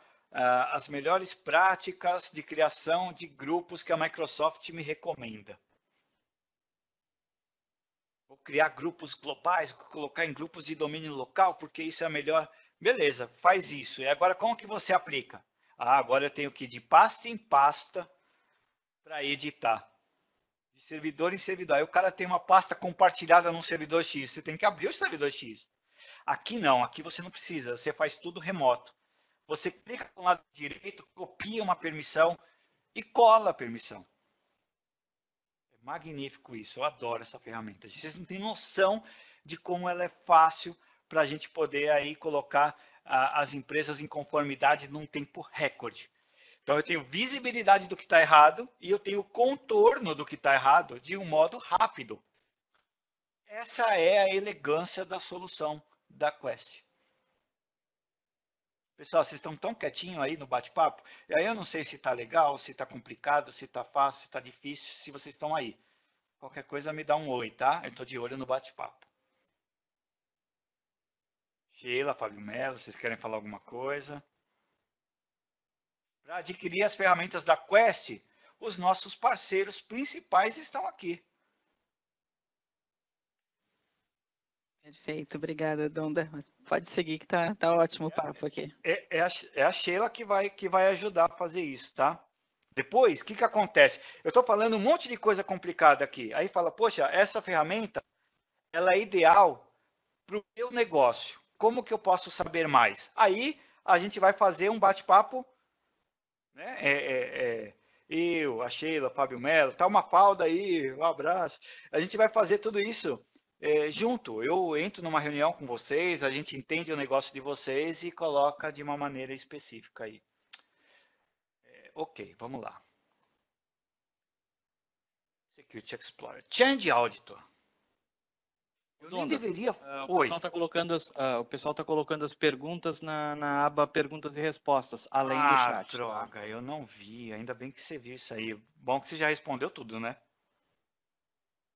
as melhores práticas de criação de grupos que a Microsoft me recomenda. Vou criar grupos globais, vou colocar em grupos de domínio local, porque isso é melhor. Beleza, faz isso. E agora como que você aplica? Ah, agora eu tenho que ir de pasta em pasta para editar. De servidor em servidor. Aí o cara tem uma pasta compartilhada num servidor X. Você tem que abrir o servidor X. Aqui não, aqui você não precisa. Você faz tudo remoto. Você clica com o lado direito, copia uma permissão e cola a permissão. É magnífico isso, eu adoro essa ferramenta. Vocês não têm noção de como ela é fácil para a gente poder aí colocar as empresas em conformidade num tempo recorde. Então eu tenho visibilidade do que está errado e eu tenho contorno do que está errado de um modo rápido. Essa é a elegância da solução da Quest. Pessoal, vocês estão tão quietinhos aí no bate-papo? E aí eu não sei se está legal, se está complicado, se está fácil, se está difícil, se vocês estão aí. Qualquer coisa me dá um oi, tá? Eu estou de olho no bate-papo. Sheila, Fábio Melo, vocês querem falar alguma coisa? Para adquirir as ferramentas da Quest, os nossos parceiros principais estão aqui. Perfeito, obrigada, Donda. Pode seguir que tá ótimo o papo aqui. É a Sheila que vai ajudar a fazer isso, tá? Depois, o que acontece? Eu estou falando um monte de coisa complicada aqui. Aí fala, poxa, essa ferramenta ela é ideal para o meu negócio. Como que eu posso saber mais? Aí a gente vai fazer um bate-papo, né? Eu, a Sheila, Fábio Melo, tá uma falda aí, um abraço. A gente vai fazer tudo isso junto. Eu entro numa reunião com vocês, a gente entende o negócio de vocês e coloca de uma maneira específica aí. Ok, vamos lá. Security Explorer. Change Auditor. Eu nem deveria... O pessoal está colocando as perguntas na aba perguntas e respostas, além do chat. Droga, tá? Eu não vi. Ainda bem que você viu isso aí. Bom que você já respondeu tudo, né?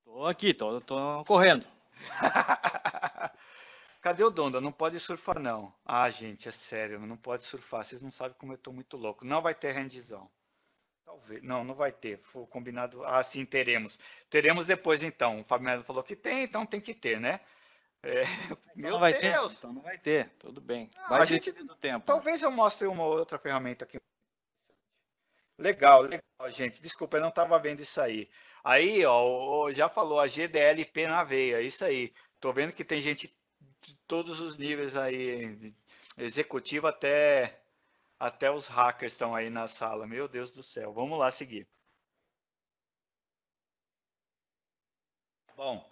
Tô aqui, tô correndo. Cadê o Donda? Não pode surfar, não. Ah, gente, é sério, não pode surfar. Vocês não sabem como eu tô muito louco. Não vai ter handzão. Talvez. Não vai ter. Foi combinado. Ah, sim, teremos. Teremos depois, então. O Fábio falou que tem, então tem que ter, né? Meu Deus! Então não vai ter, tudo bem. Vai do tempo. Talvez eu mostre uma outra ferramenta aqui. Legal, gente. Desculpa, eu não estava vendo isso aí. Aí, ó, já falou a GDLP na veia, isso aí. Tô vendo que tem gente de todos os níveis aí, executivo até os hackers estão aí na sala. Meu Deus do céu. Vamos lá seguir. Bom,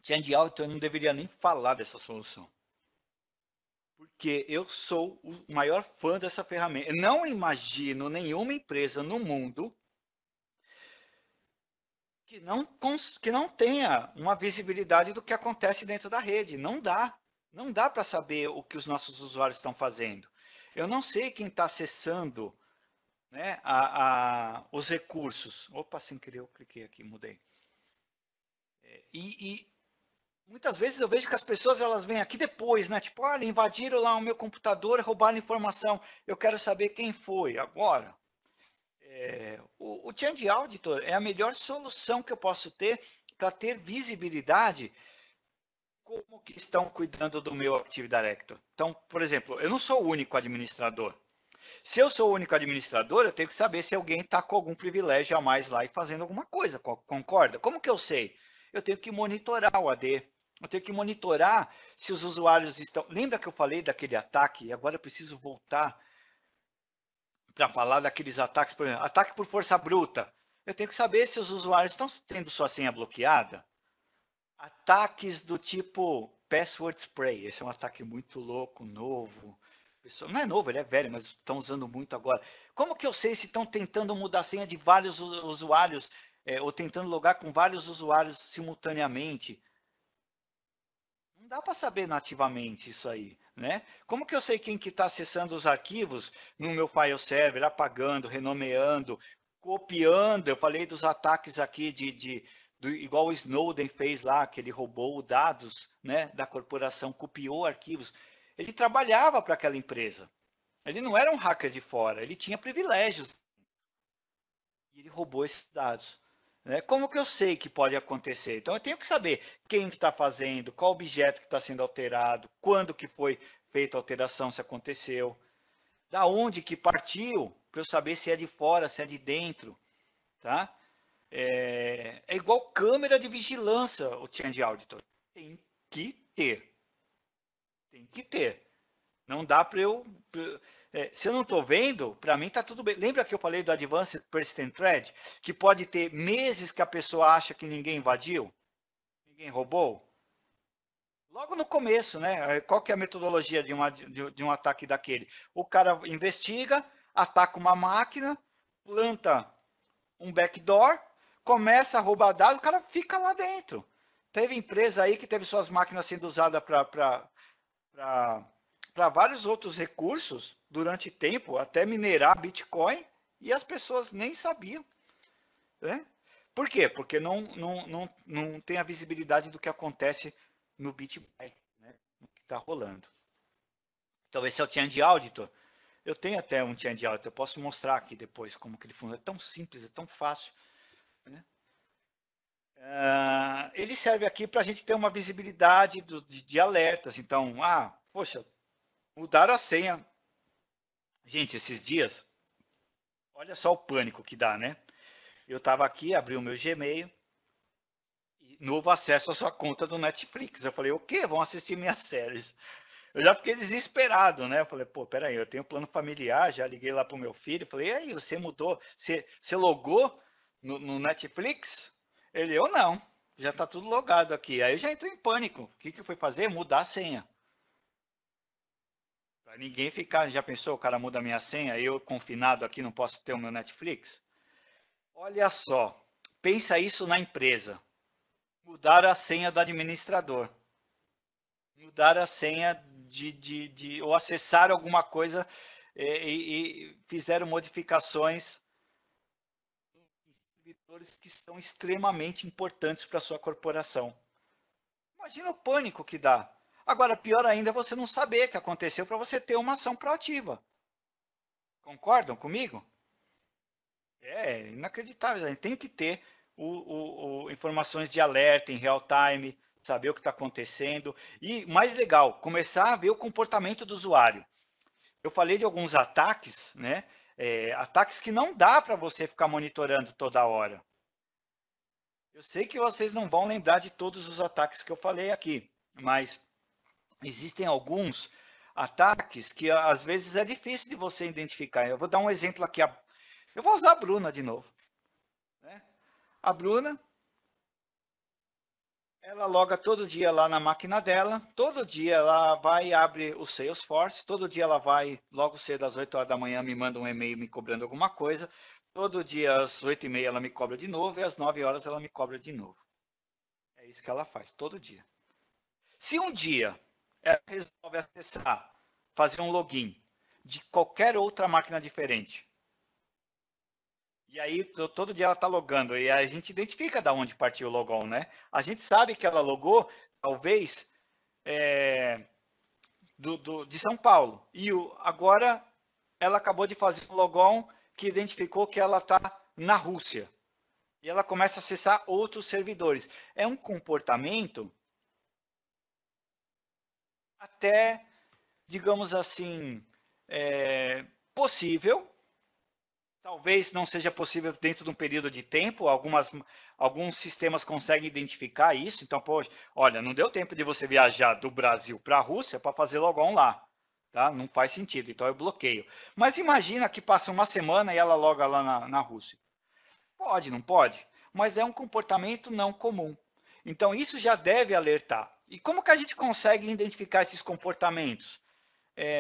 Change Auditor eu não deveria nem falar dessa solução. Porque eu sou o maior fã dessa ferramenta. Eu não imagino nenhuma empresa no mundo que não tenha uma visibilidade do que acontece dentro da rede. Não dá. Não dá para saber o que os nossos usuários estão fazendo. Eu não sei quem está acessando, né, os recursos. Opa, sem querer eu cliquei aqui, mudei. E muitas vezes eu vejo que as pessoas elas vêm aqui depois, né? Tipo, olha, invadiram lá o meu computador e roubaram informação. Eu quero saber quem foi. Agora, o Change Auditor é a melhor solução que eu posso ter para ter visibilidade como que estão cuidando do meu Active Director. Então, por exemplo, eu não sou o único administrador. Se eu sou o único administrador, eu tenho que saber se alguém está com algum privilégio a mais lá e fazendo alguma coisa, concorda? Como que eu sei? Eu tenho que monitorar o AD. Eu tenho que monitorar se os usuários estão... Lembra que eu falei daquele ataque? E agora eu preciso voltar para falar daqueles ataques, por exemplo, ataque por força bruta. Eu tenho que saber se os usuários estão tendo sua senha bloqueada. Ataques do tipo password spray. Esse é um ataque muito louco, novo. Não é novo, ele é velho, mas estão usando muito agora. Como que eu sei se estão tentando mudar a senha de vários usuários, ou tentando logar com vários usuários simultaneamente? Não dá para saber nativamente isso aí, né? Como que eu sei quem que está acessando os arquivos no meu file server, apagando, renomeando, copiando? Eu falei dos ataques aqui igual o Snowden fez lá, que ele roubou dados, né, da corporação, copiou arquivos. Ele trabalhava para aquela empresa. Ele não era um hacker de fora, ele tinha privilégios. E ele roubou esses dados. Né? Como que eu sei que pode acontecer? Então, eu tenho que saber quem está fazendo, qual objeto que está sendo alterado, quando que foi feita a alteração, se aconteceu, da onde que partiu, para eu saber se é de fora, se é de dentro. Tá? É igual câmera de vigilância, o Change Auditor. Tem que ter. Tem que ter. Não dá para eu... se eu não estou vendo, para mim está tudo bem. Lembra que eu falei do Advanced Persistent Threat? Que pode ter meses que a pessoa acha que ninguém invadiu? Ninguém roubou? Logo no começo, né? Qual que é a metodologia de um ataque daquele? O cara investiga, ataca uma máquina, planta um backdoor, começa a roubar dados, o cara fica lá dentro. Teve empresa aí que teve suas máquinas sendo usadas para vários outros recursos durante tempo, até minerar Bitcoin, e as pessoas nem sabiam. Né? Por quê? Porque não tem a visibilidade do que acontece no Bitcoin, né? No que está rolando. Então, esse é o Change Auditor. Eu tenho até um Change Auditor, eu posso mostrar aqui depois como que ele funciona. É tão simples, é tão fácil. Né? Ele serve aqui para a gente ter uma visibilidade de alertas. Então, poxa, mudaram a senha. Gente, esses dias, olha só o pânico que dá, né? Eu estava aqui, abri o meu Gmail, e novo acesso à sua conta do Netflix. Eu falei, o quê? Vão assistir minhas séries. Eu já fiquei desesperado, né? Eu falei, pô, peraí, eu tenho plano familiar, já liguei lá pro meu filho, falei, e aí, você mudou? Você logou no Netflix? Ele, eu não, já tá tudo logado aqui. Aí eu já entrei em pânico. O que eu fui fazer? Mudar a senha. Para ninguém ficar, já pensou, o cara muda a minha senha, eu confinado aqui não posso ter o meu Netflix? Olha só, pensa isso na empresa. Mudar a senha do administrador. Mudar a senha ou acessar alguma coisa e fizeram modificações em servidores que são extremamente importantes para a sua corporação. Imagina o pânico que dá. Agora, pior ainda é você não saber o que aconteceu para você ter uma ação proativa. Concordam comigo? É inacreditável. A gente tem que ter informações de alerta em real time, saber o que está acontecendo. E, mais legal, começar a ver o comportamento do usuário. Eu falei de alguns ataques, né? Ataques que não dá para você ficar monitorando toda hora. Eu sei que vocês não vão lembrar de todos os ataques que eu falei aqui, mas existem alguns ataques que às vezes é difícil de você identificar. Eu vou dar um exemplo aqui. Eu vou usar a Bruna de novo. Né? A Bruna, ela loga todo dia lá na máquina dela, todo dia ela vai e abre o Salesforce, todo dia ela vai, logo cedo às 8 horas da manhã, me manda um e-mail me cobrando alguma coisa, todo dia às 8h30 ela me cobra de novo e às 9 horas ela me cobra de novo. É isso que ela faz, todo dia. Se um dia ela resolve acessar, fazer um login, de qualquer outra máquina diferente. E aí, todo dia ela está logando, e a gente identifica de onde partiu o logon, né? A gente sabe que ela logou, talvez, de São Paulo. E agora, ela acabou de fazer um logon que identificou que ela está na Rússia. E ela começa a acessar outros servidores. É um comportamento até, digamos assim, possível. Talvez não seja possível dentro de um período de tempo, alguns sistemas conseguem identificar isso. Então, poxa, olha, não deu tempo de você viajar do Brasil para a Rússia para fazer logon lá. Tá? Não faz sentido, então eu bloqueio. Mas imagina que passa uma semana e ela loga lá na Rússia. Pode, não pode? Mas é um comportamento não comum. Então, isso já deve alertar. E como que a gente consegue identificar esses comportamentos?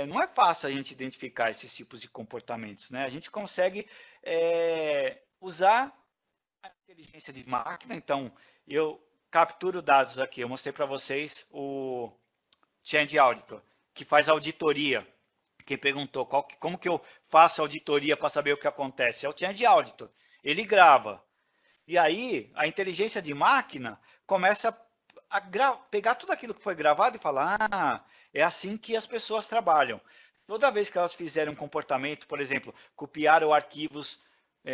Não é fácil a gente identificar esses tipos de comportamentos, né? A gente consegue usar a inteligência de máquina. Então, eu capturo dados aqui. Eu mostrei para vocês o Change Auditor, que faz auditoria. Quem perguntou como que eu faço auditoria para saber o que acontece? É o Change Auditor. Ele grava. E aí, a inteligência de máquina começa a pegar tudo aquilo que foi gravado e falar, é assim que as pessoas trabalham. Toda vez que elas fizerem um comportamento, por exemplo, copiaram arquivos,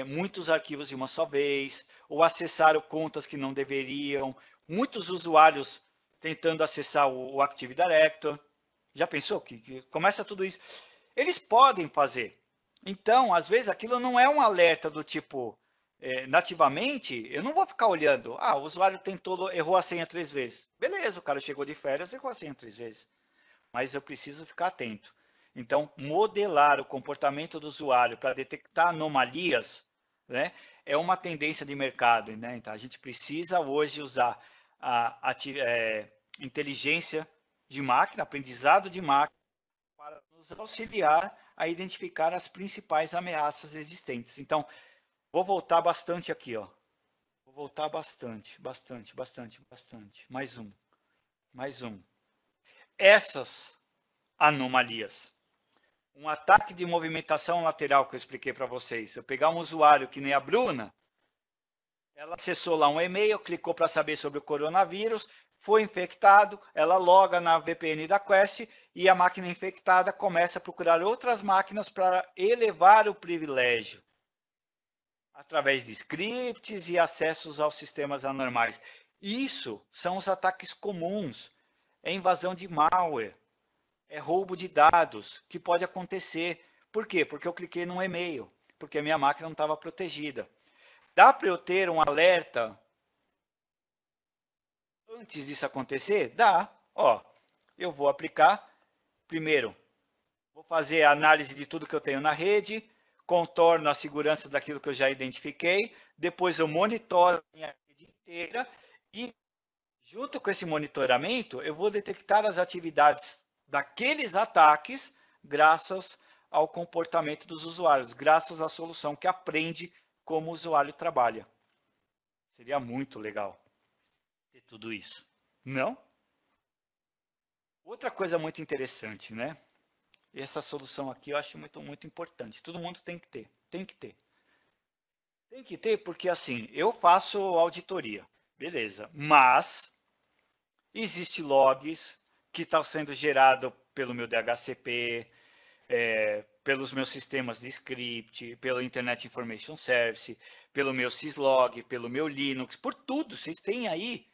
muitos arquivos de uma só vez, ou acessaram contas que não deveriam, muitos usuários tentando acessar o Active Directory. Já pensou que começa tudo isso? Eles podem fazer. Então, às vezes, aquilo não é um alerta do tipo... nativamente, eu não vou ficar olhando. O usuário errou a senha 3 vezes. Beleza, o cara chegou de férias e errou a senha 3 vezes. Mas eu preciso ficar atento. Então, modelar o comportamento do usuário para detectar anomalias, né, é uma tendência de mercado. Né? Então, a gente precisa hoje usar a inteligência de máquina, aprendizado de máquina, para nos auxiliar a identificar as principais ameaças existentes. Então, vou voltar bastante aqui, ó. Vou voltar bastante. Mais um. Essas anomalias. Um ataque de movimentação lateral que eu expliquei para vocês. Eu pegar um usuário que nem a Bruna, ela acessou lá um e-mail, clicou para saber sobre o coronavírus, foi infectado, ela loga na VPN da Quest e a máquina infectada começa a procurar outras máquinas para elevar o privilégio, através de scripts e acessos aos sistemas anormais. Isso são os ataques comuns. É invasão de malware, é roubo de dados, que pode acontecer. Por quê? Porque eu cliquei num e-mail, porque a minha máquina não estava protegida. Dá para eu ter um alerta antes disso acontecer? Dá. Eu vou aplicar. Primeiro, vou fazer a análise de tudo que eu tenho na rede, contorno a segurança daquilo que eu já identifiquei, depois eu monitoro a minha rede inteira e, junto com esse monitoramento, eu vou detectar as atividades daqueles ataques graças ao comportamento dos usuários, graças à solução que aprende como o usuário trabalha. Seria muito legal ter tudo isso, não? Outra coisa muito interessante, né? Essa solução aqui eu acho muito, muito importante. Todo mundo tem que ter. Tem que ter porque, assim, eu faço auditoria. Beleza. Mas existe logs que estão sendo gerados pelo meu DHCP, pelos meus sistemas de script, pelo Internet Information Service, pelo meu syslog, pelo meu Linux, por tudo. Vocês têm aí...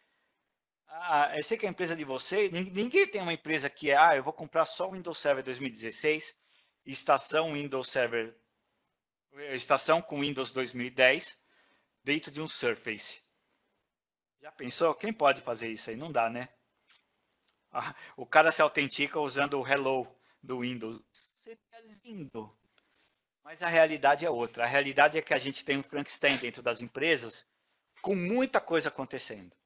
eu sei que a empresa de vocês, ninguém tem uma empresa que eu vou comprar só o Windows Server 2016, estação com Windows 2010, dentro de um Surface. Já pensou? Quem pode fazer isso aí? Não dá, né? O cara se autentica usando o Hello do Windows. Seria lindo. Mas a realidade é outra. A realidade é que a gente tem um Frankenstein dentro das empresas com muita coisa acontecendo.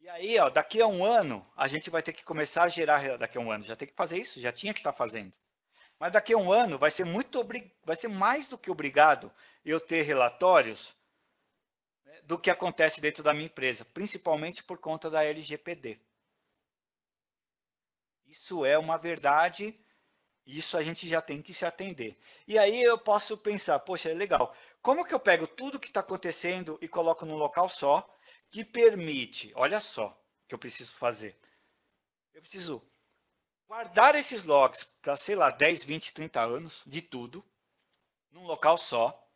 E aí, daqui a um ano, a gente vai ter que começar a gerar, daqui a um ano, já tem que fazer isso, já tinha que estar fazendo. Mas daqui a um ano vai ser mais do que obrigado eu ter relatórios, né, do que acontece dentro da minha empresa, principalmente por conta da LGPD. Isso é uma verdade Isso a gente já tem que se atender. E aí eu posso pensar, poxa, é legal. Como que eu pego tudo que está acontecendo e coloco num local só, que permite, olha só o que eu preciso fazer. Eu preciso guardar esses logs para, sei lá, 10, 20, 30 anos, de tudo, num local só.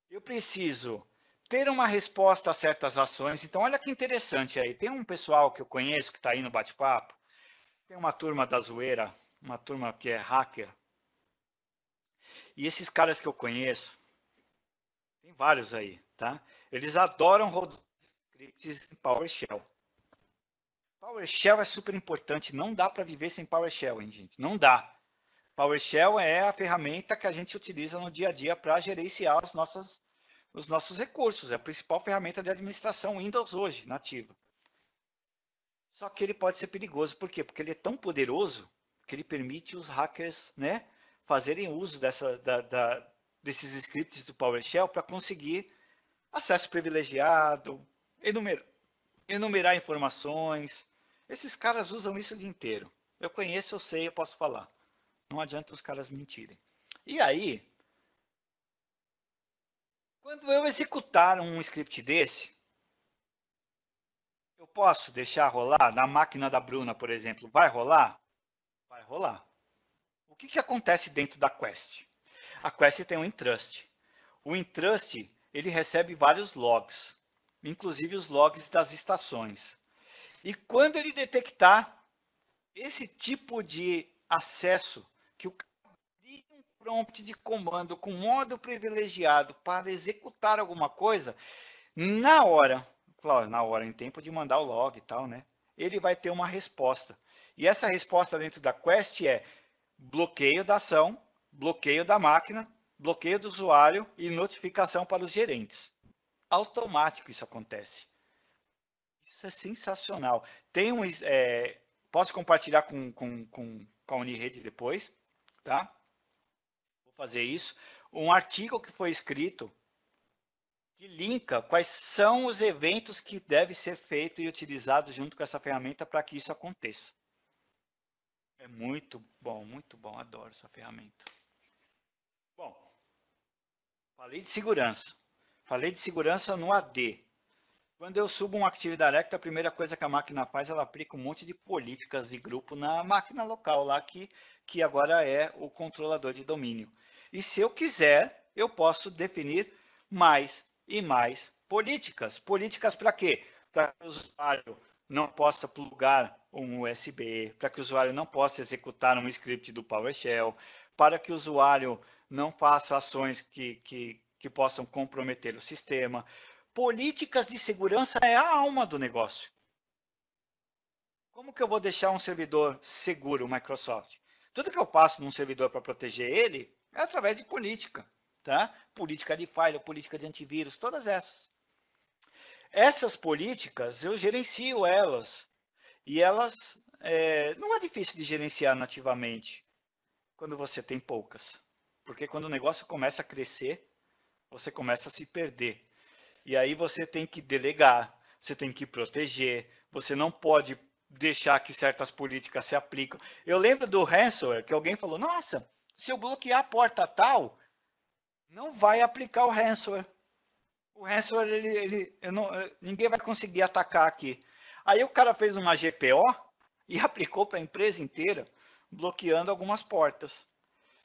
Eu preciso ter uma resposta a certas ações. Então, olha que interessante aí. Tem um pessoal que eu conheço que está aí no bate-papo. Tem uma turma da zoeira, uma turma que é hacker. E esses caras que eu conheço, tem vários aí, tá? Eles adoram rodar scripts em PowerShell. PowerShell é super importante. Não dá para viver sem PowerShell, hein, gente? Não dá. PowerShell é a ferramenta que a gente utiliza no dia a dia para gerenciar os nossos recursos. É a principal ferramenta de administração Windows hoje, nativa. Só que ele pode ser perigoso. Por quê? Porque ele é tão poderoso que ele permite os hackers, né, fazerem uso desses scripts do PowerShell para conseguir acesso privilegiado, enumerar informações. Esses caras usam isso o dia inteiro. Eu conheço, eu sei, eu posso falar. Não adianta os caras mentirem. E aí, quando eu executar um script desse, eu posso deixar rolar na máquina da Bruna, por exemplo. Vai rolar? Vai rolar. O que acontece dentro da Quest? A Quest tem um Entrust. O Entrust, ele recebe vários logs, inclusive os logs das estações. E quando ele detectar esse tipo de acesso, que o cara cria um prompt de comando com modo privilegiado para executar alguma coisa, na hora, claro, na hora, em tempo de mandar o log e tal, né? Ele vai ter uma resposta. E essa resposta dentro da Quest é bloqueio da ação, bloqueio da máquina, bloqueio do usuário e notificação para os gerentes. Automático isso acontece. Isso é sensacional. Tem posso compartilhar com a Unirede depois, tá? Vou fazer isso. Um artigo que foi escrito que linka quais são os eventos que devem ser feitos e utilizados junto com essa ferramenta para que isso aconteça. É muito bom, adoro essa ferramenta. Bom, falei de segurança. Falei de segurança no AD. Quando eu subo um Active Directory, a primeira coisa que a máquina faz, ela aplica um monte de políticas de grupo na máquina local lá, que agora é o controlador de domínio. E se eu quiser, eu posso definir mais e mais políticas. Políticas para quê? Para que o usuário não possa plugar um USB, para que o usuário não possa executar um script do PowerShell, para que o usuário não faça ações que possam comprometer o sistema. Políticas de segurança é a alma do negócio. Como que eu vou deixar um servidor seguro, o Microsoft? Tudo que eu faço num servidor para proteger ele é através de política, tá? Política de firewall, política de antivírus, todas essas. Essas políticas, eu gerencio elas. E elas, não é difícil de gerenciar nativamente quando você tem poucas. Porque quando o negócio começa a crescer, você começa a se perder. E aí você tem que delegar, você tem que proteger, você não pode deixar que certas políticas se aplicam. Eu lembro do ransomware, que alguém falou, nossa, se eu bloquear a porta tal, não vai aplicar o ransomware. O ransomware, ninguém vai conseguir atacar aqui. Aí o cara fez uma GPO e aplicou para a empresa inteira, bloqueando algumas portas.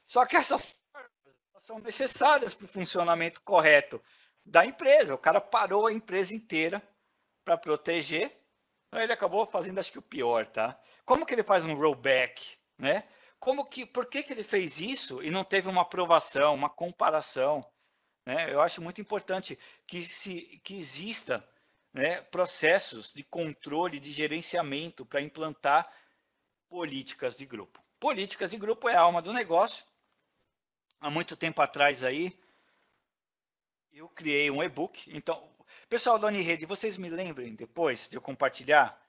Só que essas portas são necessárias para o funcionamento correto da empresa. O cara parou a empresa inteira para proteger. Ele acabou fazendo, acho que o pior, tá? Como que ele faz um rollback, né? Por que ele fez isso e não teve uma aprovação, uma comparação, né? Eu acho muito importante que exista, né, processos de controle, de gerenciamento para implantar políticas de grupo. Políticas de grupo é a alma do negócio. Há muito tempo atrás aí, eu criei um e-book. Então, pessoal da Unirede, vocês me lembrem depois de eu compartilhar?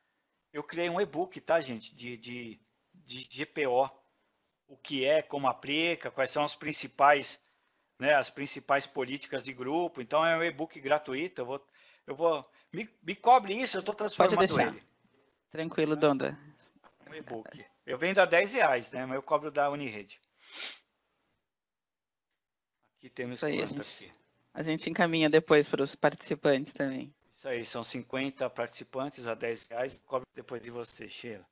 Eu criei um e-book, tá, gente? De GPO. O que é, como aplica, quais são as principais, né, as principais políticas de grupo. Então, é um e-book gratuito. Me cobre isso, eu estou transformando ele. Tranquilo, Donda. Um e-book. Eu vendo a R$10, né? Mas eu cobro da Unirede. Aqui temos Isso aí, quanto aqui? a gente encaminha depois para os participantes também. Isso aí, são 50 participantes a R$10. Cobro depois de você, Sheila.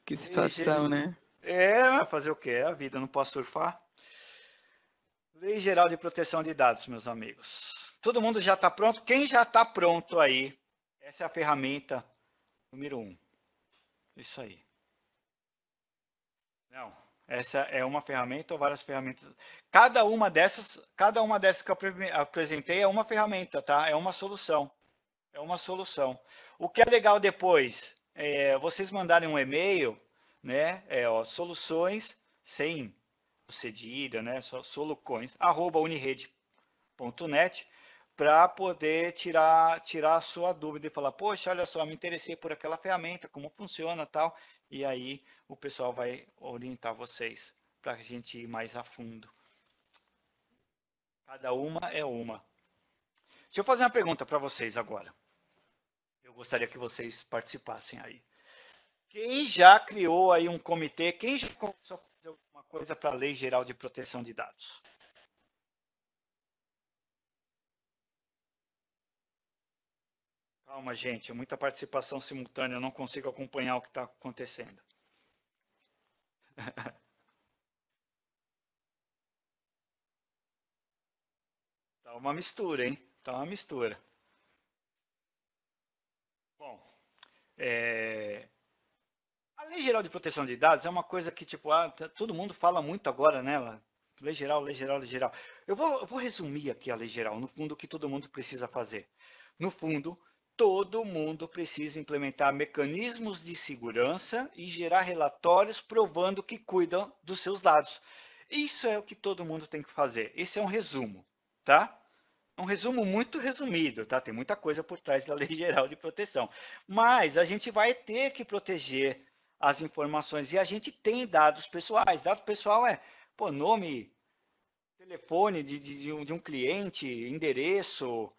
Que situação, né? É, fazer o quê? É a vida, não posso surfar. Lei Geral de Proteção de Dados, meus amigos. Todo mundo já está pronto? Quem já está pronto aí? Essa é a ferramenta número 1. Isso aí. Não, essa é uma ferramenta ou várias ferramentas. Cada uma dessas que eu apresentei é uma ferramenta, tá? É uma solução. É uma solução. O que é legal depois é vocês mandarem um e-mail, né? Soluções sem cedilha, né? Soluções @unirede.net para poder tirar a sua dúvida e falar, poxa, olha só, me interessei por aquela ferramenta, como funciona, tal. E aí o pessoal vai orientar vocês para a gente ir mais a fundo. Cada uma é uma. Deixa eu fazer uma pergunta para vocês agora. Eu gostaria que vocês participassem aí. Quem já criou aí um comitê? Quem já começou a fazer alguma coisa para a Lei Geral de Proteção de Dados? Calma, gente, muita participação simultânea, eu não consigo acompanhar o que está acontecendo. Tá uma mistura, hein? Tá uma mistura. Bom, a Lei Geral de Proteção de Dados é uma coisa que, tipo, todo mundo fala muito agora, né? Lei Geral, Lei Geral, Lei Geral. Eu vou resumir aqui a Lei Geral, no fundo, o que todo mundo precisa fazer. No fundo, todo mundo precisa implementar mecanismos de segurança e gerar relatórios provando que cuidam dos seus dados. Isso é o que todo mundo tem que fazer. Esse é um resumo, tá? Um resumo muito resumido, tá? Tem muita coisa por trás da Lei Geral de Proteção. Mas a gente vai ter que proteger as informações e a gente tem dados pessoais. Dado pessoal é, nome, telefone de um cliente, endereço,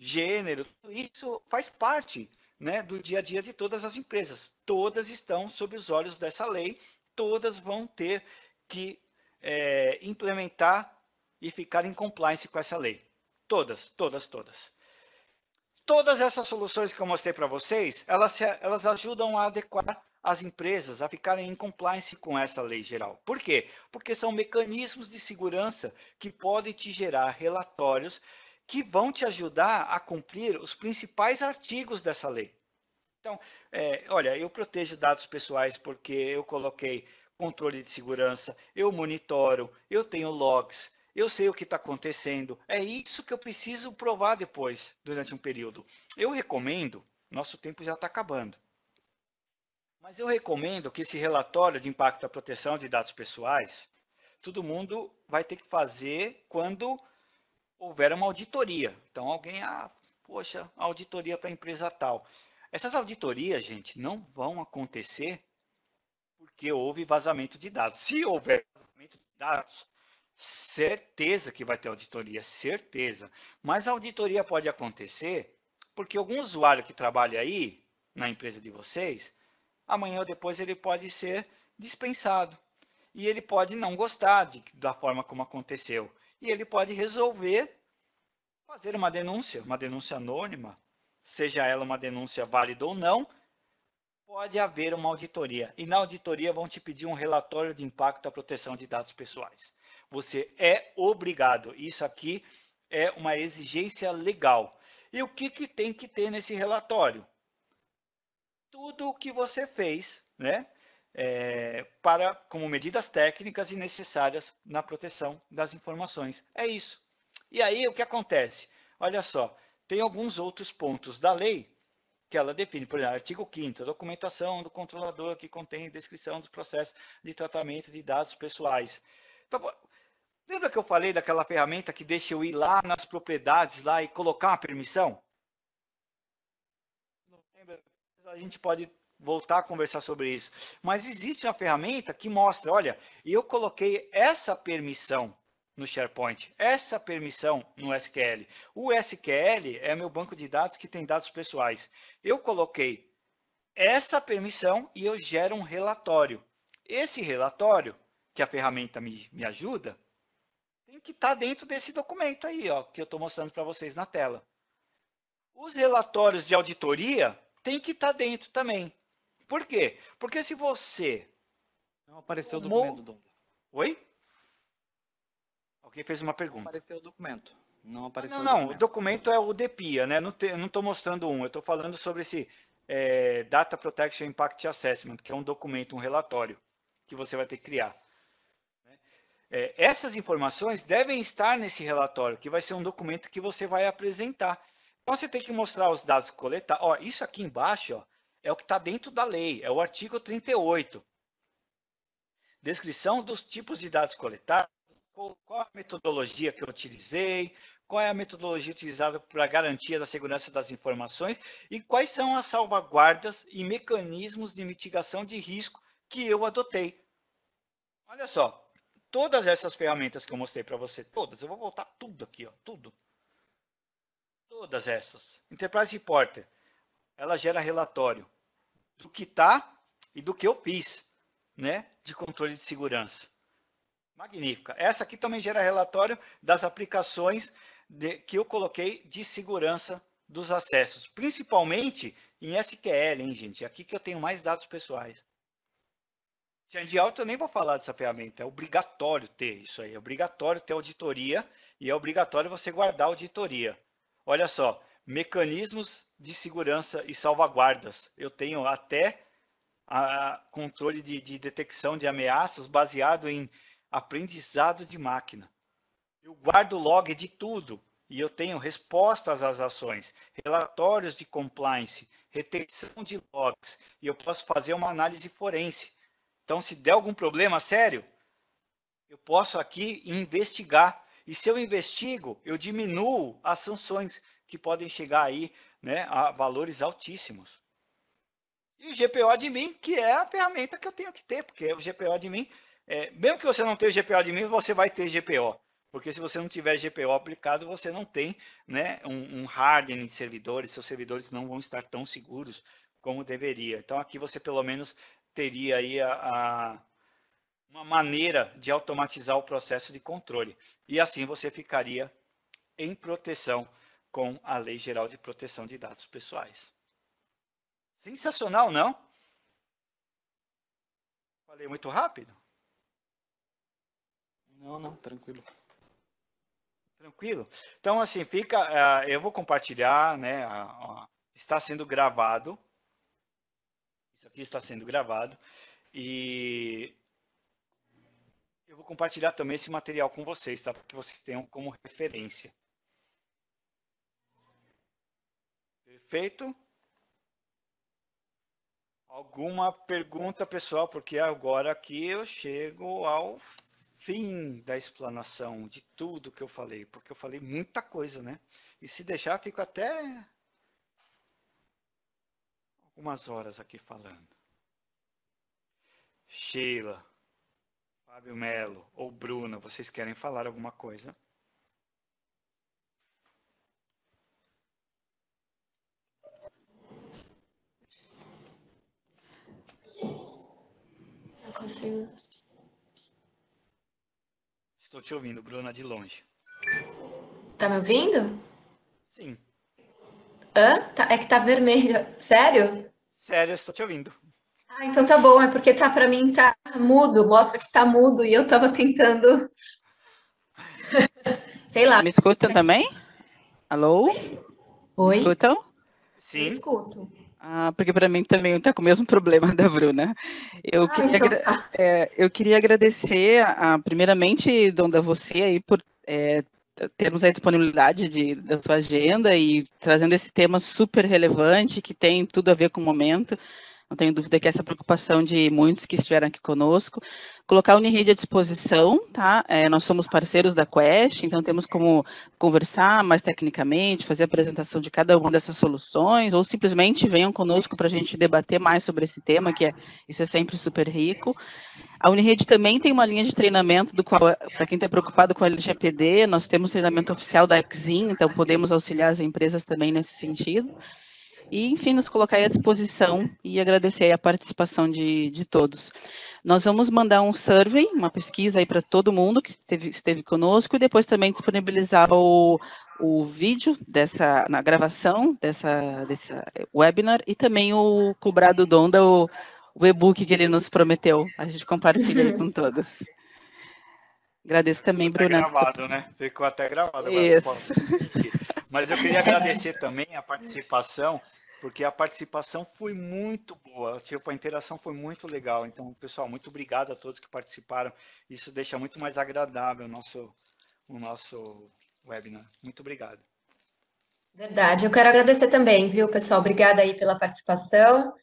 gênero, isso faz parte, né, do dia a dia de todas as empresas. Todas estão sob os olhos dessa lei, todas vão ter que implementar e ficar em compliance com essa lei. Todas, todas, todas. Todas essas soluções que eu mostrei para vocês, elas ajudam a adequar as empresas a ficarem em compliance com essa lei geral. Por quê? Porque são mecanismos de segurança que podem te gerar relatórios que vão te ajudar a cumprir os principais artigos dessa lei. Então, olha, eu protejo dados pessoais porque eu coloquei controle de segurança, eu monitoro, eu tenho logs, eu sei o que está acontecendo. É isso que eu preciso provar depois, durante um período. Eu recomendo, nosso tempo já está acabando, mas eu recomendo que esse relatório de impacto à proteção de dados pessoais, todo mundo vai ter que fazer quando houver uma auditoria. Então, alguém, poxa, auditoria para a empresa tal. Essas auditorias, gente, não vão acontecer porque houve vazamento de dados. Se houver vazamento de dados, certeza que vai ter auditoria, certeza. Mas a auditoria pode acontecer porque algum usuário que trabalha aí, na empresa de vocês, amanhã ou depois ele pode ser dispensado. E ele pode não gostar da forma como aconteceu. E ele pode resolver fazer uma denúncia anônima, seja ela uma denúncia válida ou não, pode haver uma auditoria. E na auditoria vão te pedir um relatório de impacto à proteção de dados pessoais. Você é obrigado. Isso aqui é uma exigência legal. E o que tem que ter nesse relatório? Tudo o que você fez, né? Como medidas técnicas e necessárias na proteção das informações. É isso. E aí o que acontece? Olha só, tem alguns outros pontos da lei que ela define, por exemplo, artigo 5º, documentação do controlador que contém descrição dos processos de tratamento de dados pessoais. Então, lembra que eu falei daquela ferramenta que deixa eu ir lá nas propriedades lá e colocar uma permissão? Não lembra? A gente pode voltar a conversar sobre isso. Mas existe uma ferramenta que mostra, olha, eu coloquei essa permissão no SharePoint, essa permissão no SQL. O SQL é meu banco de dados que tem dados pessoais. Eu coloquei essa permissão e eu gero um relatório. Esse relatório, que a ferramenta me ajuda, tem que estar dentro desse documento aí, ó, que eu estou mostrando para vocês na tela. Os relatórios de auditoria tem que estar dentro também. Por quê? Porque se você... Não apareceu o documento, Donda. Oi? Alguém fez uma pergunta. Não apareceu o documento. Não apareceu Não, o documento é o DPIA, né? Não estou mostrando um, eu estou falando sobre esse Data Protection Impact Assessment, que é um documento, um relatório, que você vai ter que criar. Essas informações devem estar nesse relatório, que vai ser um documento que você vai apresentar. Então, você tem que mostrar os dados coletados. Ó, isso aqui embaixo, ó, é o que está dentro da lei, é o artigo 38. Descrição dos tipos de dados coletados, qual a metodologia que eu utilizei, qual é a metodologia utilizada para a garantia da segurança das informações e quais são as salvaguardas e mecanismos de mitigação de risco que eu adotei. Olha só, todas essas ferramentas que eu mostrei para você, todas, eu vou voltar tudo aqui, ó, tudo. Todas essas. Enterprise Reporter, ela gera relatório do que está e do que eu fiz, né, de controle de segurança. Magnífica. Essa aqui também gera relatório das aplicações que eu coloquei de segurança dos acessos, principalmente em SQL, hein, gente? Aqui que eu tenho mais dados pessoais. De alto eu nem vou falar dessa ferramenta, é obrigatório ter isso aí, é obrigatório ter auditoria e é obrigatório você guardar a auditoria. Olha só, mecanismos de segurança e salvaguardas. Eu tenho até controle de detecção de ameaças baseado em aprendizado de máquina. Eu guardo log de tudo e eu tenho respostas às ações, relatórios de compliance, retenção de logs e eu posso fazer uma análise forense. Então, se der algum problema sério, eu posso aqui investigar. E se eu investigo, eu diminuo as sanções que podem chegar aí, né, a valores altíssimos. E o GPO Admin, que é a ferramenta que eu tenho que ter, porque o GPO Admin, mesmo que você não tenha o GPO Admin, você vai ter GPO. Porque se você não tiver GPO aplicado, você não tem, né, um hardening de servidores, seus servidores não vão estar tão seguros como deveria. Então, aqui você pelo menos teria aí uma maneira de automatizar o processo de controle. E assim você ficaria em proteção com a Lei Geral de Proteção de Dados Pessoais. Sensacional, não? Falei muito rápido? Não, tranquilo. Tranquilo? Então, assim, eu vou compartilhar, né? Está sendo gravado. Isso aqui está sendo gravado. E eu vou compartilhar também esse material com vocês, tá? Para que vocês tenham como referência. Perfeito? Alguma pergunta, pessoal? Porque agora aqui eu chego ao fim da explanação de tudo que eu falei, porque eu falei muita coisa, né? E se deixar, fico até algumas horas aqui falando. Sheila, Fábio Melo ou Bruna, vocês querem falar alguma coisa? Não consigo. Estou te ouvindo, Bruna, de longe. Tá me ouvindo? Sim. Hã? É que tá vermelho. Sério? Sério, eu estou te ouvindo. Ah, então tá bom. É porque tá pra mim tá mudo. Mostra que tá mudo e eu tava tentando. Sei lá. Me escutam também? Alô? Oi? Me escutam? Eu Sim. escuto. Porque para mim também está com o mesmo problema da Bruna. Eu queria agradecer, primeiramente, Donda, você aí por termos a disponibilidade da sua agenda e trazendo esse tema super relevante, que tem tudo a ver com o momento, Não tenho dúvida que essa preocupação de muitos que estiveram aqui conosco, colocar a Unirede à disposição, tá? Nós somos parceiros da Quest, então temos como conversar mais tecnicamente, fazer a apresentação de cada uma dessas soluções, ou simplesmente venham conosco para a gente debater mais sobre esse tema, isso é sempre super rico. A Unirede também tem uma linha de treinamento para quem está preocupado com a LGPD, nós temos treinamento oficial da Exim, então podemos auxiliar as empresas também nesse sentido. E, enfim, nos colocar à disposição e agradecer a participação de todos. Nós vamos mandar um survey, uma pesquisa aí para todo mundo que esteve conosco, e depois também disponibilizar o vídeo na gravação desse webinar, e também o cobrar do Donda, o e-book que ele nos prometeu. A gente compartilha aí com todos. Agradeço também, Bruna. Ficou gravado, né? Ficou até gravado. Isso. Mas eu queria agradecer também a participação, porque a participação foi muito boa, tipo, a interação foi muito legal. Então, pessoal, muito obrigado a todos que participaram. Isso deixa muito mais agradável o nosso webinar. Muito obrigado. Verdade, eu quero agradecer também, viu, pessoal? Obrigada aí pela participação.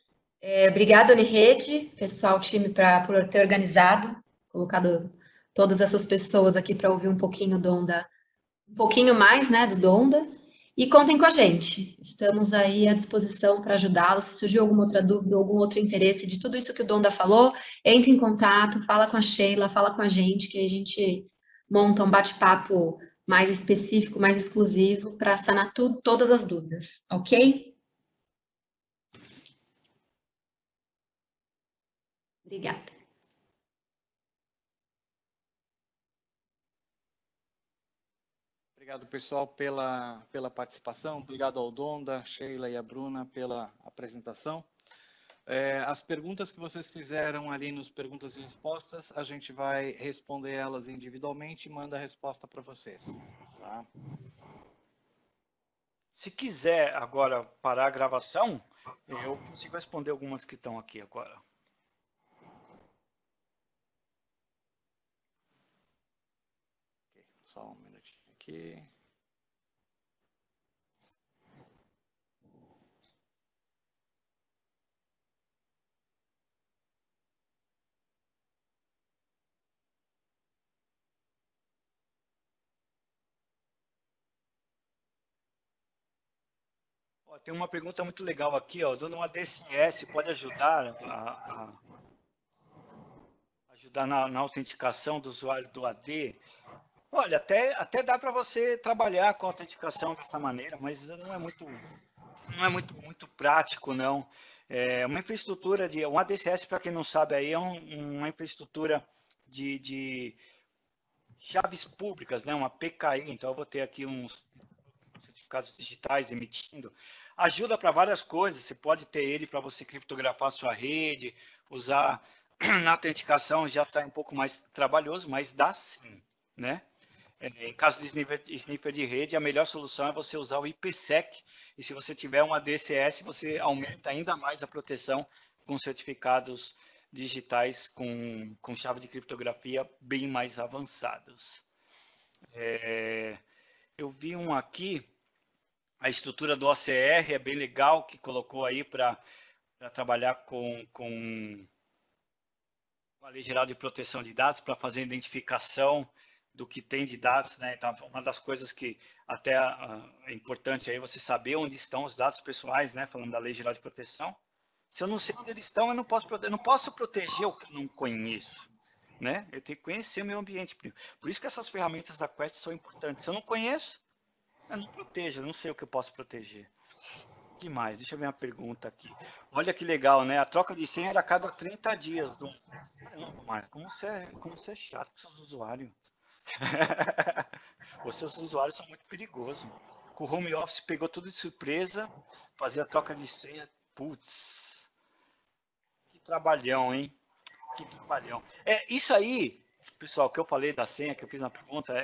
Obrigada, Unirede, pessoal, time, por ter organizado, colocado todas essas pessoas aqui para ouvir um pouquinho um pouquinho mais, né, do Donda. E contem com a gente. Estamos aí à disposição para ajudá-los. Se surgiu alguma outra dúvida, algum outro interesse de tudo isso que o Donda falou, entre em contato, fala com a Sheila, fala com a gente, que a gente monta um bate-papo mais específico, mais exclusivo, para sanar todas as dúvidas, ok? Obrigada. Obrigado, pessoal, pela participação. Obrigado ao Donda, Sheila e a Bruna pela apresentação. As perguntas que vocês fizeram ali nos perguntas e respostas, a gente vai responder elas individualmente e manda a resposta para vocês. Tá? Se quiser agora parar a gravação, eu consigo responder algumas que estão aqui agora. Só um minutinho aqui. Tem uma pergunta muito legal aqui, ó. Dando uma DSS pode ajudar ajudar na autenticação do usuário do AD? Olha, até dá para você trabalhar com a autenticação dessa maneira, mas não é muito prático, não. É uma infraestrutura um ADSS, para quem não sabe, aí é uma infraestrutura de chaves públicas, né? Uma PKI. Então eu vou ter aqui uns certificados digitais emitindo. Ajuda para várias coisas. Você pode ter ele para você criptografar sua rede, usar na autenticação, já sai um pouco mais trabalhoso, mas dá sim, né? Em caso de sniffer de rede, a melhor solução é você usar o IPsec, e se você tiver uma DCS, você aumenta ainda mais a proteção com certificados digitais com chave de criptografia bem mais avançados. Eu vi um aqui, a estrutura do OCR é bem legal, que colocou aí para trabalhar com a Lei Geral de Proteção de Dados, para fazer identificação do que tem de dados, né? Então, uma das coisas que até é importante aí você saber onde estão os dados pessoais, né? Falando da Lei Geral de Proteção. Se eu não sei onde eles estão, eu não posso proteger o que eu não conheço, né? Eu tenho que conhecer o meu ambiente. Por isso que essas ferramentas da Quest são importantes. Se eu não conheço, eu não protejo, eu não sei o que eu posso proteger. O que mais? Deixa eu ver uma pergunta aqui. Olha que legal, né? A troca de senha era a cada 30 dias. Caramba, Marco, como você é chato com seus usuários. Os seus usuários são muito perigosos. Com o home office pegou tudo de surpresa, fazia a troca de senha. Putz, que trabalhão, hein? Que trabalhão. Isso aí, pessoal, que eu falei da senha, que eu fiz na pergunta,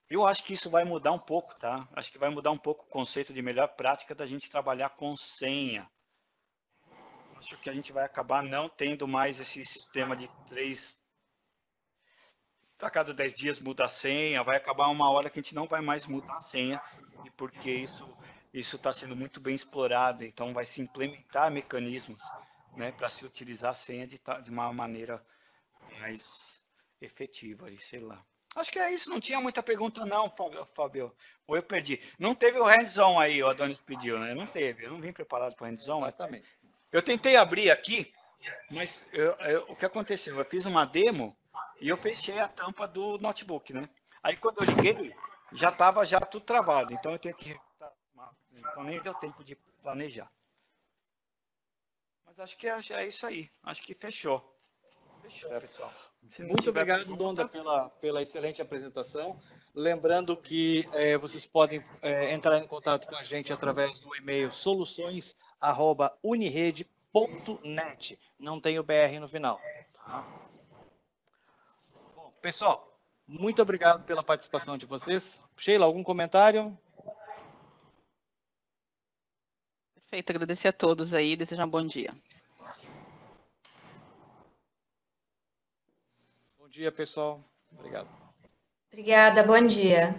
eu acho que isso vai mudar um pouco, tá? Acho que vai mudar um pouco o conceito de melhor prática da gente trabalhar com senha. Acho que a gente vai acabar não tendo mais esse sistema de 3 a cada 10 dias muda a senha, vai acabar uma hora que a gente não vai mais mudar a senha, e porque isso está sendo muito bem explorado, então vai se implementar mecanismos né, para se utilizar a senha de uma maneira mais efetiva, aí, sei lá. Acho que é isso, não tinha muita pergunta não, Fábio. Ou eu perdi. Não teve o hands-on aí, o Adonis pediu, né? Não teve, eu não vim preparado para o hands-on. Exatamente. Eu tentei abrir aqui, mas o que aconteceu? Eu fiz uma demo e eu fechei a tampa do notebook, né? Aí quando eu liguei, já estava tudo travado, então eu tenho que... Então nem deu tempo de planejar. Mas acho que é isso aí, acho que fechou. Fechou, pessoal. Muito obrigado, Donda, pela excelente apresentação. Lembrando que vocês podem entrar em contato com a gente através do e-mail soluções@unirede.net. Não tem o BR no final. Tá? Bom, pessoal, muito obrigado pela participação de vocês. Sheila, algum comentário? Perfeito, agradecer a todos aí, desejar um bom dia. Bom dia, pessoal. Obrigado. Obrigada, bom dia.